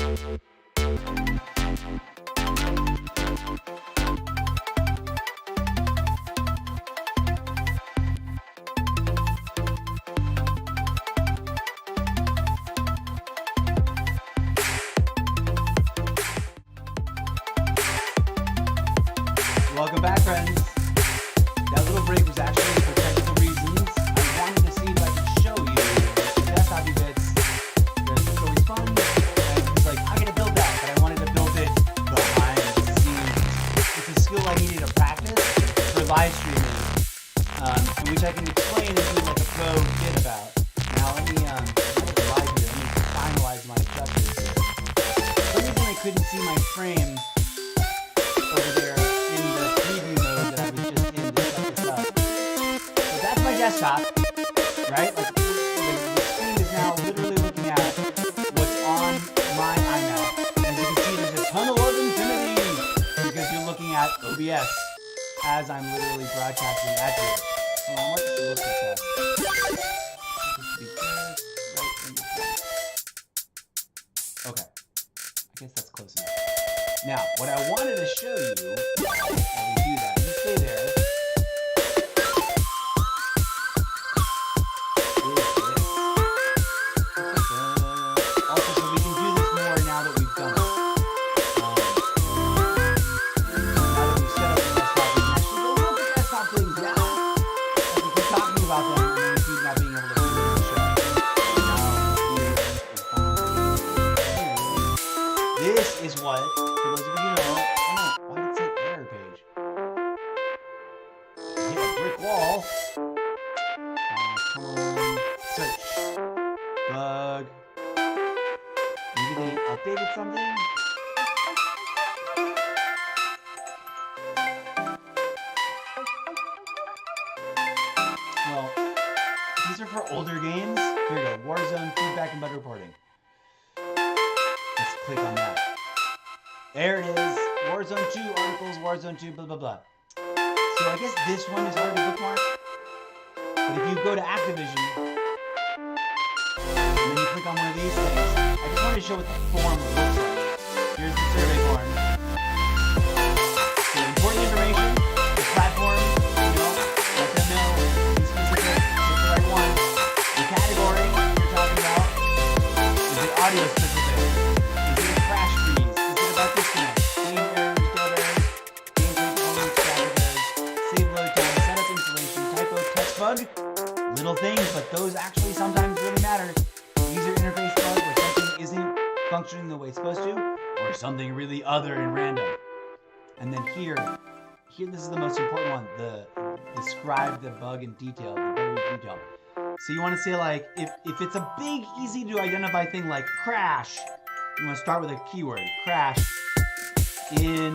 Welcome back, friends. That little break was actually for technical reasons. I wanted to see if I could show you the desktop bits. It's always fun. And it's like, I'm going to build that, but I wanted to build it behind the scenes. It's a skill I needed to practice for live streaming, which I can explain and do like a pro bit about. Now, let me finalize my adjustments here. For some reason, I couldn't see my frame over there in the preview mode that I was just in to set this up. So that's my desktop, right? Like the screen is now literally looking at what's on my iMac. As you can see, there's a tunnel of infinity because you're looking at OBS as I'm literally broadcasting at you. Hold on, I want this to look like that. Okay, I guess that's close enough. Now, what I wanted to show you while we do that, you stay there, also, so we can do this more now that we've done it. Now that we've set up the desktop, we can actually go look at desktop things now. And we keep talking about them, and then we keep not being able to do it in the show. This is what, for those of you who know, oh no, why did it say error page? Hit a brick wall. Come on, search. Bug. Maybe they updated something? Well, these are for older games. Here we go, Warzone, feedback, and bug reporting. Let's click on that. There it is. Warzone 2 articles, Warzone 2, blah, blah, blah. So I guess this one is hard to bookmark. But if you go to Activision, and then you click on one of these things, I just wanted to show what the form looks like. Here's the survey form. So important information, the platform, let them know, be specific, pick the right one. The category you're talking about, is it audio specific? Is it crash freeze? Is it about disconnect? Game errors, dead errors, game performance, traffic errors, save load time, setup installation, typo, text bug. Little things, but those actually sometimes really matter. User interface bug where something isn't functioning the way it's supposed to, or something really other and random. And then here, this is the most important one, describe the bug in detail, the very detail. So you want to say like, if it's a big, easy to identify thing like crash, you want to start with a keyword, crash in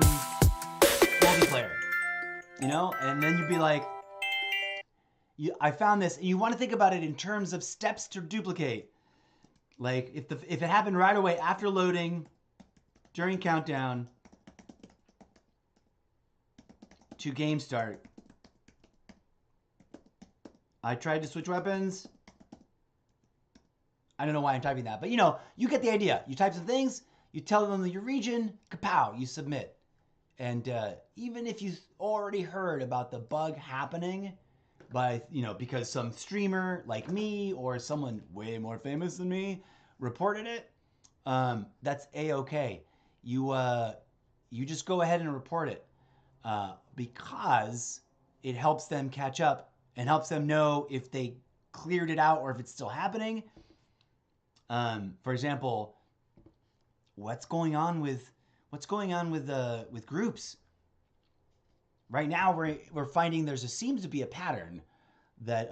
multiplayer, and then you'd be like, I found this. You want to think about it in terms of steps to duplicate. Like if it happened right away after loading, during countdown to game start. I tried to switch weapons. I don't know why I'm typing that, but you get the idea. You type some things, you tell them your region, kapow, you submit. And even if you already heard about the bug happening, because some streamer like me or someone way more famous than me reported it, that's a-okay. You just go ahead and report it because it helps them catch up and helps them know if they cleared it out or if it's still happening. For example, what's going on with groups? Right now, we're finding seems to be a pattern that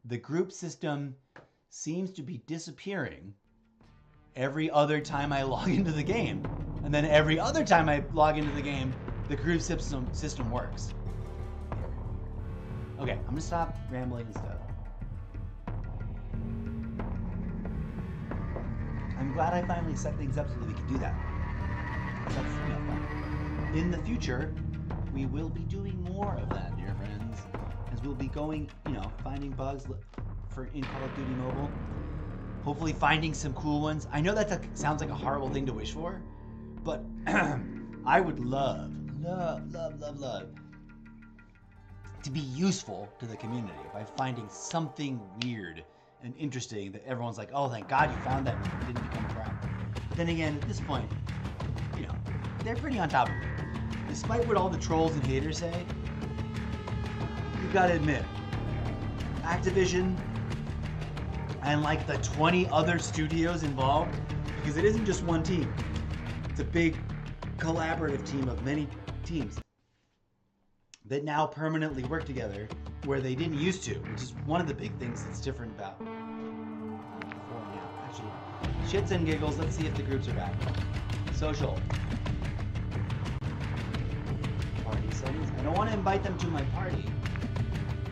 the group system seems to be disappearing every other time I log into the game. And then every other time I log into the game, the group system works. Okay, I'm gonna stop rambling and stuff. I'm glad I finally set things up so that we can do that. That's fun. In the future, we will be doing more of that, dear friends, as we'll be going, finding bugs in Call of Duty Mobile. Hopefully finding some cool ones. I know that sounds like a horrible thing to wish for, but I would love to be useful to the community by finding something weird and interesting that everyone's like, oh, thank God you found that and it didn't become crap. But then again, at this point, you know, they're pretty on top of it. Despite what all the trolls and haters say, you gotta admit, Activision and like the 20 other studios involved, because it isn't just one team. It's a big collaborative team of many teams that now permanently work together where they didn't used to, which is one of the big things that's different about before now. Actually, shits and giggles, let's see if the groups are back. Social. Party settings. I don't want to invite them to my party.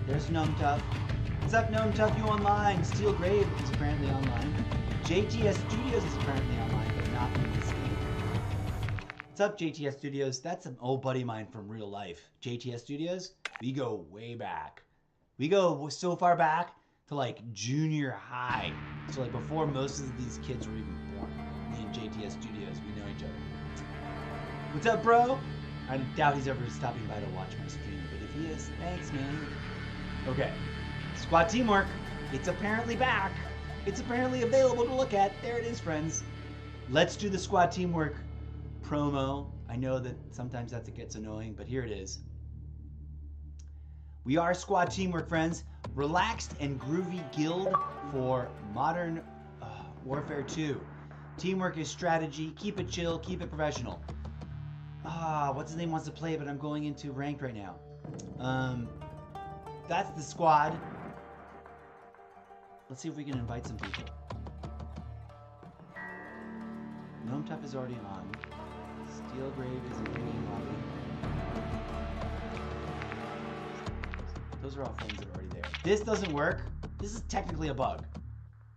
There's Gnome Tough. What's up, Gnome Tough? You online? Steel Grave is apparently online. CTAGStudios is apparently online, but not in this game. What's up, CTAGStudios? That's an old buddy of mine from real life. CTAGStudios, we go way back. We go so far back to like junior high. So like before most of these kids were even born. Me and CTAGStudios, we know each other. What's up, bro? I doubt he's ever stopping by to watch my stream, but if he is, thanks, man. Okay. Squad teamwork. It's apparently back. It's apparently available to look at. There it is, friends. Let's do the squad teamwork promo. I know that sometimes that gets annoying, but here it is. We are squad teamwork, friends. Relaxed and groovy guild for Modern Warfare 2. Teamwork is strategy. Keep it chill. Keep it professional. What's his name wants to play, but I'm going into ranked right now. That's the squad. Let's see if we can invite some people. Gnome Tough is already on. Steel Grave is in the game lobby. Those are all friends that are already there. This doesn't work. This is technically a bug.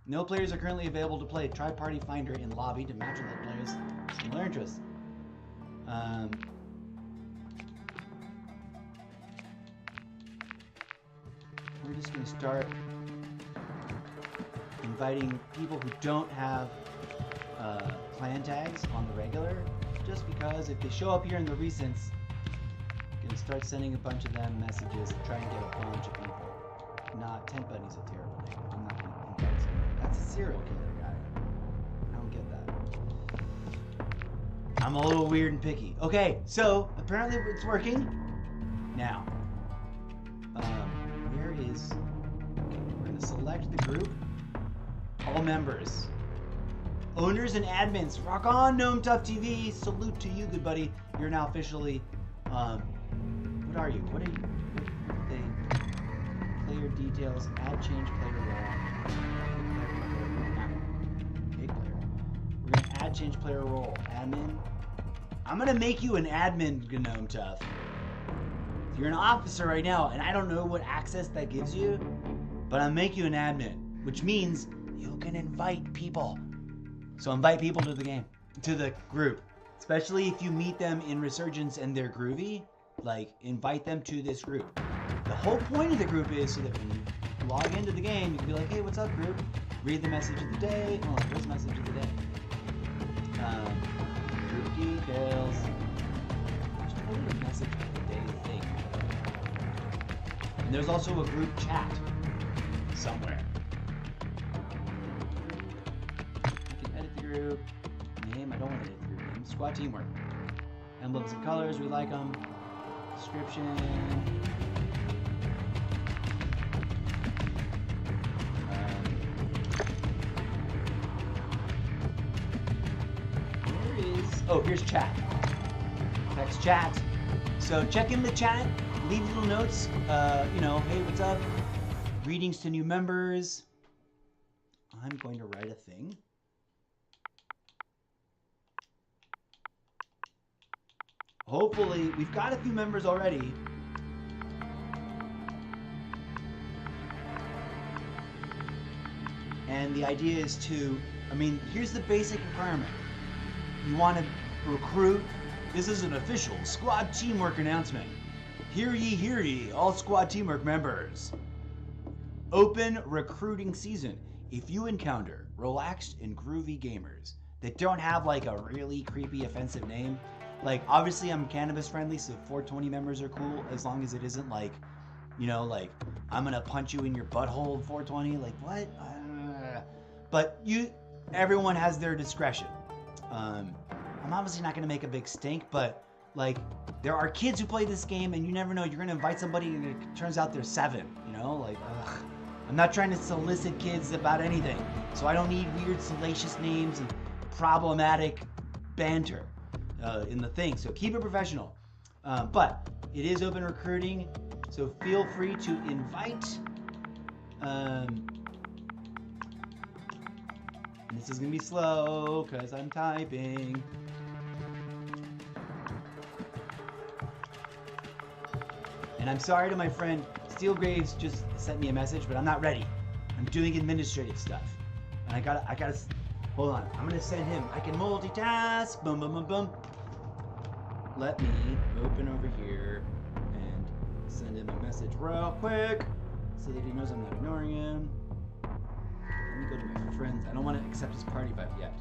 No players are currently available to play. Try Party Finder in lobby to match with other players with similar interests. We're just going to start inviting people who don't have clan tags on the regular, just because if they show up here in the recents, you can start sending a bunch of them messages and try and get a bunch of people. Not Tent Bunny's a terrible name. I'm not going to invite someone. That's a serial killer guy. I don't get that. I'm a little weird and picky. Okay, so apparently it's working. Now, we're going to select the group. All members. Owners and admins. Rock on, Gnome Tough TV. Salute to you, good buddy. You're now officially, what are you? What are you? Player details. Add change player role. Big player. We're going to add change player role. Admin. I'm going to make you an admin, Gnome Tough. You're an officer right now, and I don't know what access that gives you, but I'll make you an admin, which means you can invite people. So invite people to the game, to the group, especially if you meet them in Resurgence and they're groovy, like invite them to this group. The whole point of the group is so that when you log into the game, you can be like, hey, what's up, group? Read the message of the day. Oh, here's the message of the day. Group details. There's totally a message of the day thing. And there's also a group chat somewhere. Group name, I don't want to edit the group name. Squad teamwork. Emblems and colors, we like them. Description. Where is... Oh, here's chat. Text chat. So check in the chat. Leave little notes. You know, hey, what's up? Greetings to new members. I'm going to write a thing. Hopefully, we've got a few members already. And the idea is to, I mean, here's the basic requirement. You want to recruit. This is an official squad teamwork announcement. Hear ye, all squad teamwork members. Open recruiting season. If you encounter relaxed and groovy gamers that don't have like a really creepy, offensive name. Like, obviously I'm cannabis friendly, so 420 members are cool as long as it isn't like, you know, like, I'm gonna punch you in your butthole 420. Like, what? But everyone has their discretion. I'm obviously not gonna make a big stink, but like, there are kids who play this game, and you never know. You're gonna invite somebody, and it turns out they're 7. You know, like, ugh. I'm not trying to solicit kids about anything, so I don't need weird, salacious names and problematic banter in the thing. So keep it professional. But it is open recruiting, so feel free to invite. This is gonna be slow because I'm typing. And I'm sorry to my friend Steel Graves, just sent me a message, but I'm not ready. I'm doing administrative stuff. And I gotta, hold on. I'm gonna send him. I can multitask. Boom, boom, boom, boom. Let me open over here and send him a message real quick so that he knows I'm not ignoring him. Let me go to my friends. I don't want to accept his party invite yet.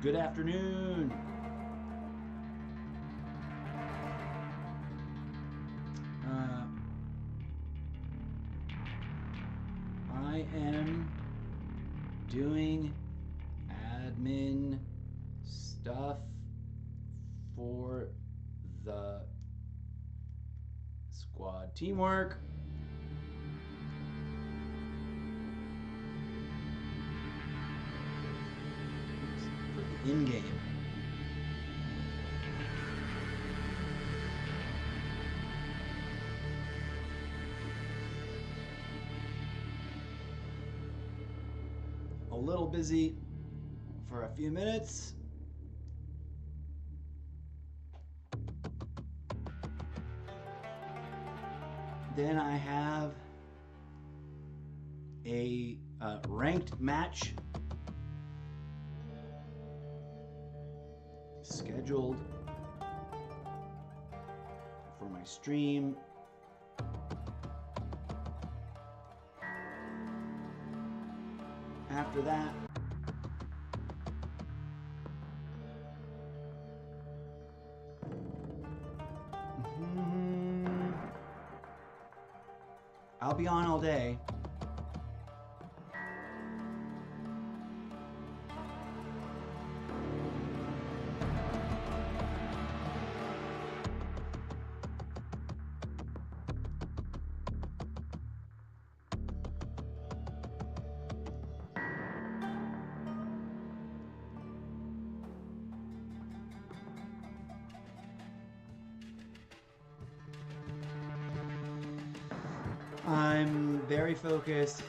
Good afternoon. I am doing admin stuff for the squad teamwork. For the in-game. A little busy for a few minutes. Then I have a ranked match scheduled for my stream. After that, I'll be on all day. I'm very focused.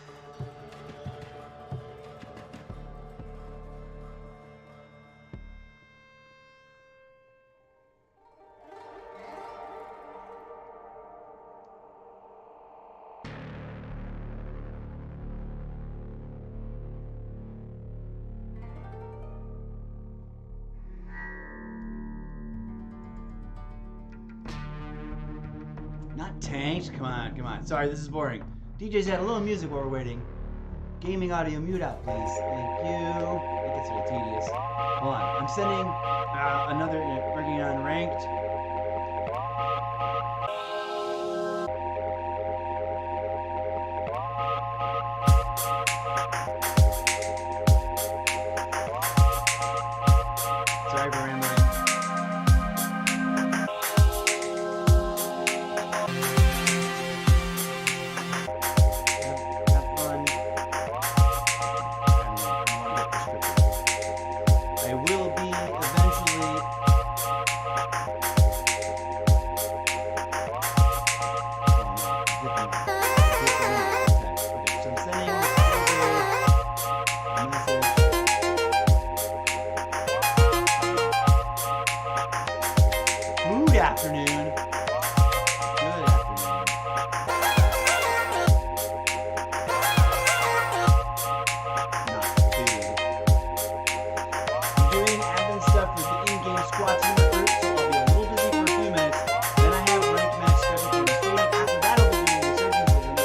Not tanked? Come on, come on. Sorry, this is boring. DJ's had a little music while we're waiting. Gaming audio mute out, please. Thank you. It gets a little tedious. Hold on. I'm sending another, working on ranked. Sorry for rambling. Good afternoon. Good afternoon. Not food. I'm doing admin stuff with the in-game squad team recruit, so I'll be a little busy for a few minutes. Then I have ranked match scheduled for the stream. After that, I'll be doing resurgence with the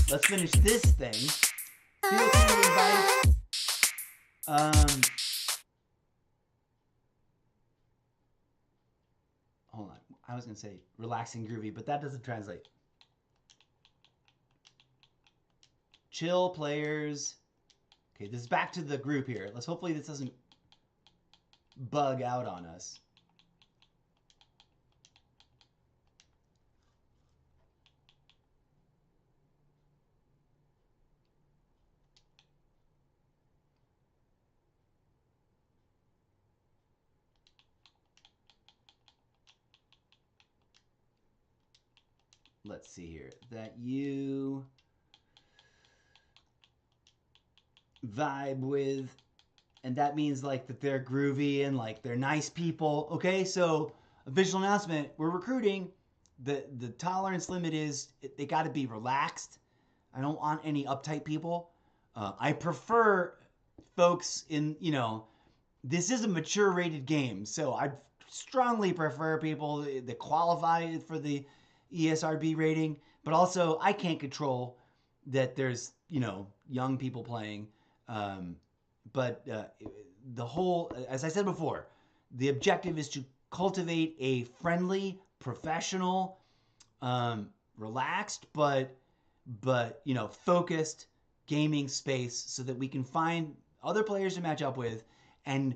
let's finish this thing. Feel free to invite. Hold on. I was gonna say relaxing groovy, but that doesn't translate. Chill players. Okay, this is back to the group here. Let's hopefully this doesn't bug out on us. Let's see here. That you vibe with, and that means like that they're groovy and like they're nice people. Okay, so official announcement: we're recruiting. The tolerance limit is they got to be relaxed. I don't want any uptight people. I prefer folks in, you know, this is a mature rated game, so I strongly prefer people that qualify for the ESRB rating, but also I can't control that there's, you know, young people playing. But the whole, as I said before, the objective is to cultivate a friendly, professional, relaxed, but you know, focused gaming space so that we can find other players to match up with and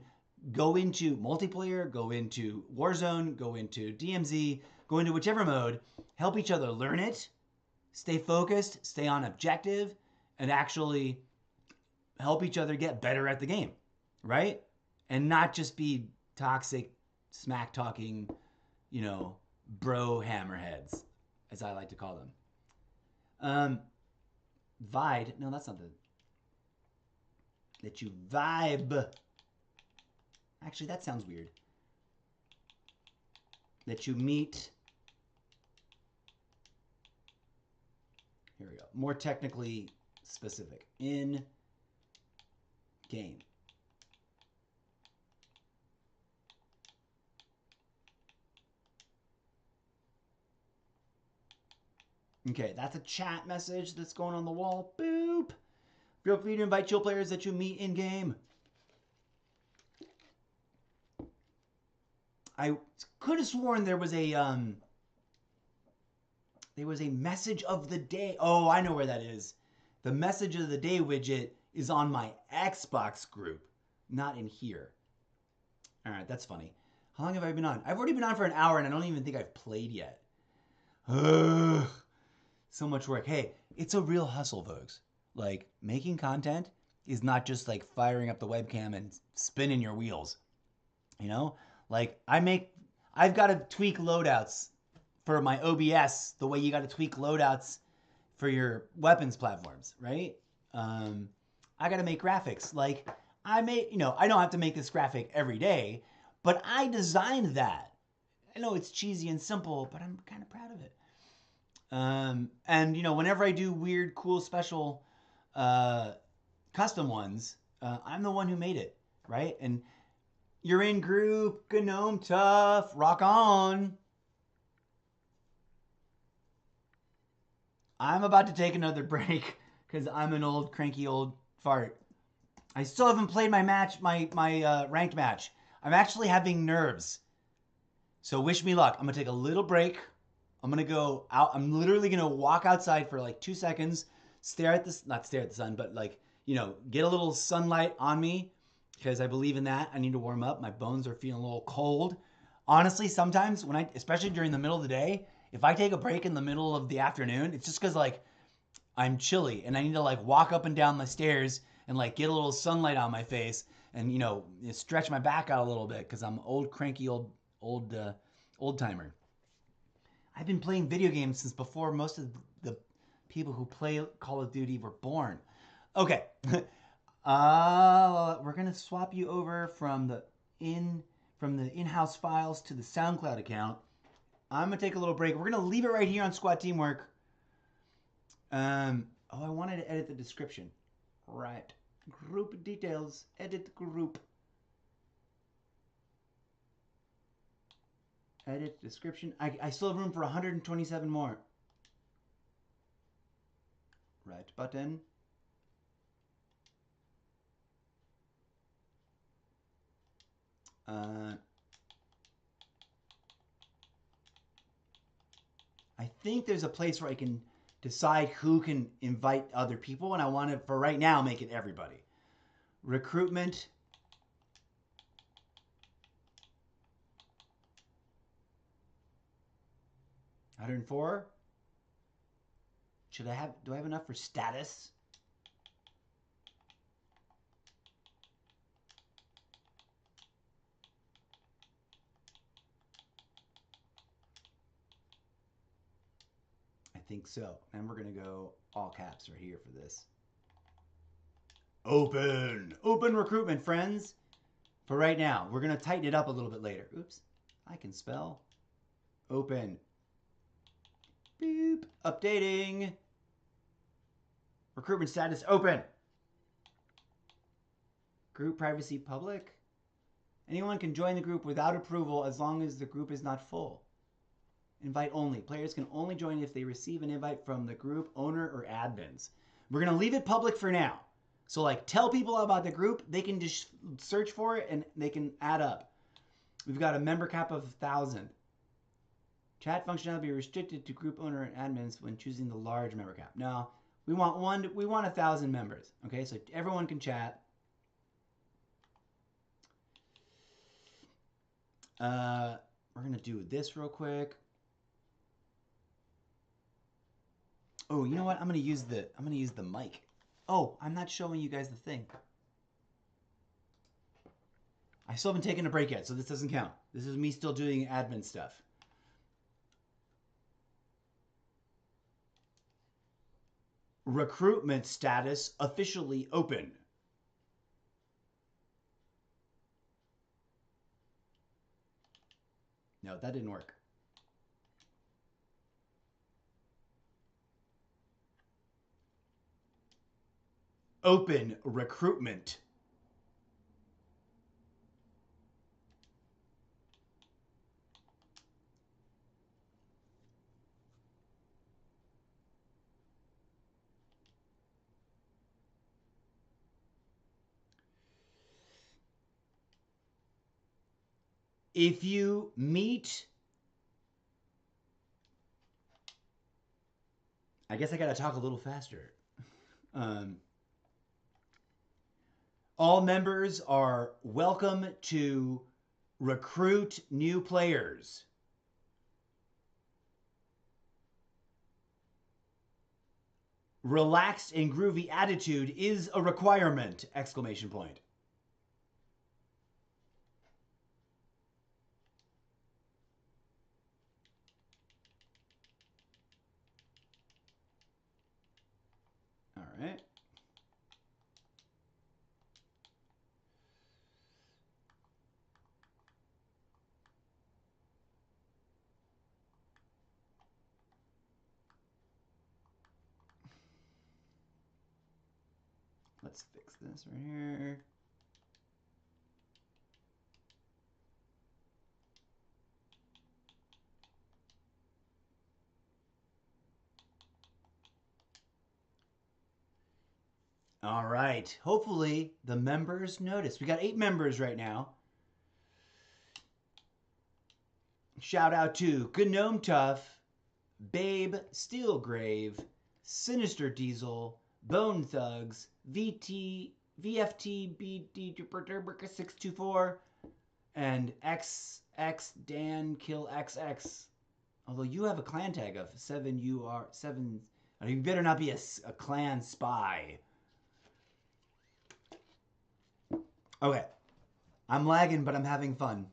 go into multiplayer, go into Warzone, go into DMZ, go into whichever mode, help each other learn it, stay focused, stay on objective, and actually help each other get better at the game, right? And not just be toxic, smack talking, you know, bro hammerheads, as I like to call them. Vibe. No, that's not the. That you vibe. Actually, that sounds weird. That you meet. Here we go. More technically specific. In game. Okay, that's a chat message that's going on the wall. Boop. Feel free to invite chill players that you meet in game. I could have sworn there was a message of the day. Oh, I know where that is. The message of the day widget is on my Xbox group, not in here. All right, that's funny. How long have I been on? I've already been on for an hour and I don't even think I've played yet. Ugh. So much work. Hey, it's a real hustle, folks. Like, making content is not just like firing up the webcam and spinning your wheels. You know? Like, I've got to tweak loadouts for my OBS the way you got to tweak loadouts for your weapons platforms, right? I got to make graphics. Like, I don't have to make this graphic every day, but I designed that. I know it's cheesy and simple, but I'm kind of proud of it. And you know, whenever I do weird, cool, special, custom ones, I'm the one who made it, right? And you're in group, GNOME tough, rock on. I'm about to take another break because I'm an old, cranky old fart. I still haven't played my match, my ranked match. I'm actually having nerves. So wish me luck. I'm gonna take a little break. I'm gonna go out. I'm literally gonna walk outside for like 2 seconds, not stare at the sun, but like, you know, get a little sunlight on me because I believe in that. I need to warm up. My bones are feeling a little cold. Honestly, sometimes especially during the middle of the day, if I take a break in the middle of the afternoon, it's just because like I'm chilly and I need to like walk up and down the stairs and like get a little sunlight on my face and, you know, stretch my back out a little bit because I'm old, cranky, old timer. I've been playing video games since before most of the people who play Call of Duty were born. Okay. We're gonna swap you over from the in-house files to the SoundCloud account. I'm gonna take a little break. We're gonna leave it right here on Squad Teamwork. I wanted to edit the description. Right. Group details. Edit group. Edit description. I still have room for 127 more. Select button. I think there's a place where I can decide who can invite other people, and I want to, for right now, make it everybody. Recruitment. $104. Do I have enough for status? I think so. And we're going to go all caps right here for this. Open! Open recruitment, friends. For right now. We're going to tighten it up a little bit later. Oops. I can spell. Open. Boop. Updating. Recruitment status open. Group privacy public. Anyone can join the group without approval as long as the group is not full. Invite only. Players can only join if they receive an invite from the group owner or admins. We're going to leave it public for now. So like tell people about the group. They can just search for it and they can add up. We've got a member cap of 1,000. Chat functionality be restricted to group owner and admins when choosing the large member cap. No, we want 1,000 members. Okay, so everyone can chat. We're gonna do this real quick. Oh, you know what? I'm gonna use the mic. Oh, I'm not showing you guys the thing. I still haven't taken a break yet, so this doesn't count. This is me still doing admin stuff. Recruitment status officially open. No, that didn't work. Open recruitment. If you meet, I guess I gotta talk a little faster. All members are welcome to recruit new players. Relaxed and groovy attitude is a requirement! Exclamation point. All right. Let's fix this right here. All right. Hopefully the members notice. We got 8 members right now. Shout out to Gnome Tough, Babe, Steelgrave, Sinister Diesel, Bone Thugs, VFT, BD 624, and XX Dan Kill XX. Although you have a clan tag of 7UR7. You better not be a clan spy. Okay. I'm lagging, but I'm having fun.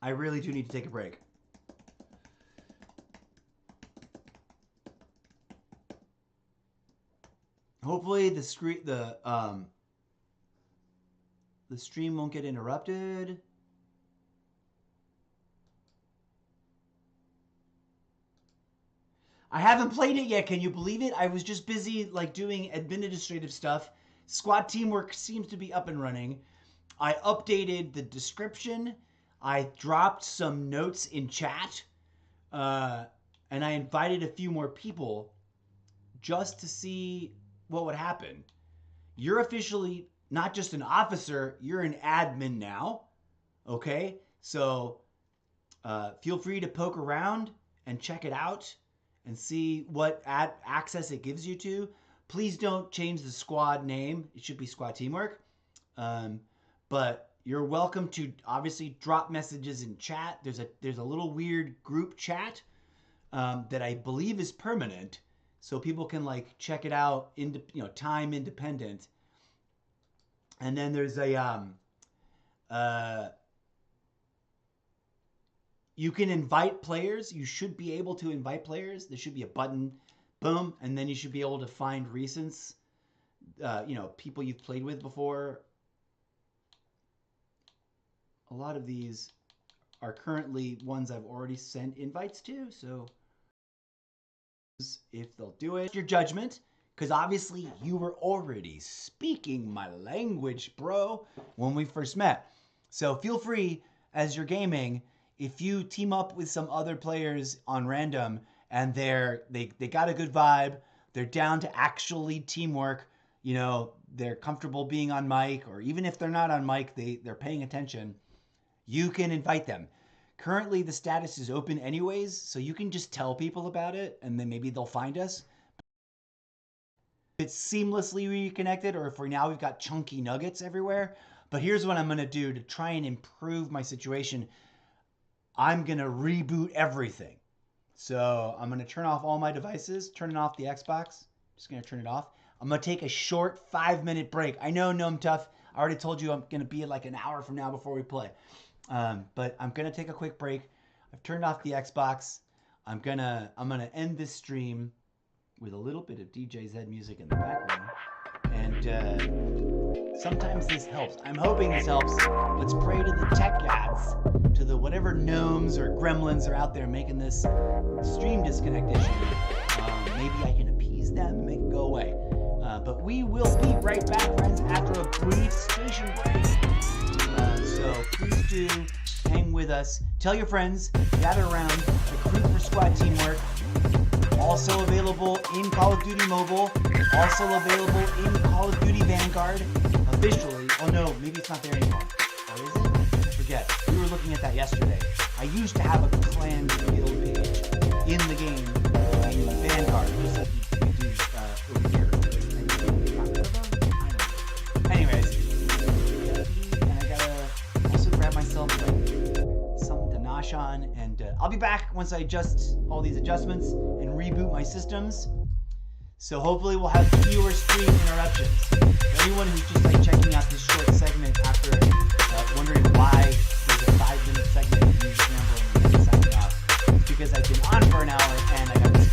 I really do need to take a break. Hopefully the stream won't get interrupted. I haven't played it yet. Can you believe it? I was just busy like doing administrative stuff. Squad teamwork seems to be up and running. I updated the description. I dropped some notes in chat. And I invited a few more people just to see what would happen. You're officially not just an officer, you're an admin now. Okay? So feel free to poke around and check it out and see what access it gives you to. Please don't change the squad name. It should be Squad Teamwork. But you're welcome to obviously drop messages in chat. There's a little weird group chat that I believe is permanent, so people can like check it out time independent. And then there's a you can invite players. You should be able to invite players. There should be a button, boom, and then you should be able to find recents. People you've played with before. A lot of these are currently ones I've already sent invites to, so if they'll do it, your judgment, because obviously you were already speaking my language, bro, when we first met. So feel free, as you're gaming, if you team up with some other players on random and they got a good vibe, they're down to actually teamwork, they're comfortable being on mic, or even if they're not on mic, they're paying attention, you can invite them. Currently, the status is open anyways, so you can just tell people about it, and then maybe they'll find us. It's seamlessly reconnected, or if we've got chunky nuggets everywhere. But here's what I'm going to do to try and improve my situation. I'm going to reboot everything. So I'm going to turn off all my devices, turning off the Xbox. Just going to turn it off. I'm going to take a short 5-minute break. I know, Gnome Tough, I already told you I'm going to be at like an hour from now before we play. But I'm going to take a quick break. I've turned off the Xbox. I'm gonna end this stream with a little bit of DJ Zed music in the background. And sometimes this helps. I'm hoping this helps. Let's pray to the tech gods, to the whatever gnomes or gremlins are out there making this stream disconnect issue. Maybe I can appease them and make it go away. But we will be right back, friends, after a brief station break. So please do hang with us. Tell your friends, gather around, recruit for squad teamwork. Also available in Call of Duty Mobile. Also available in Call of Duty Vanguard. Officially. Oh no, maybe it's not there anymore. Or is it? I forget. We were looking at that yesterday. I used to have a clan guild page in the game in Vanguard, just like we do over here. Anyways, and I gotta also grab myself something to nosh on, and I'll be back once I adjust all these adjustments and reboot my systems. So hopefully we'll have fewer stream interruptions. For anyone who's just like checking out this short segment after wondering why there's a 5-minute segment of me rambling and signing off, it's because I've been on for an hour and I got this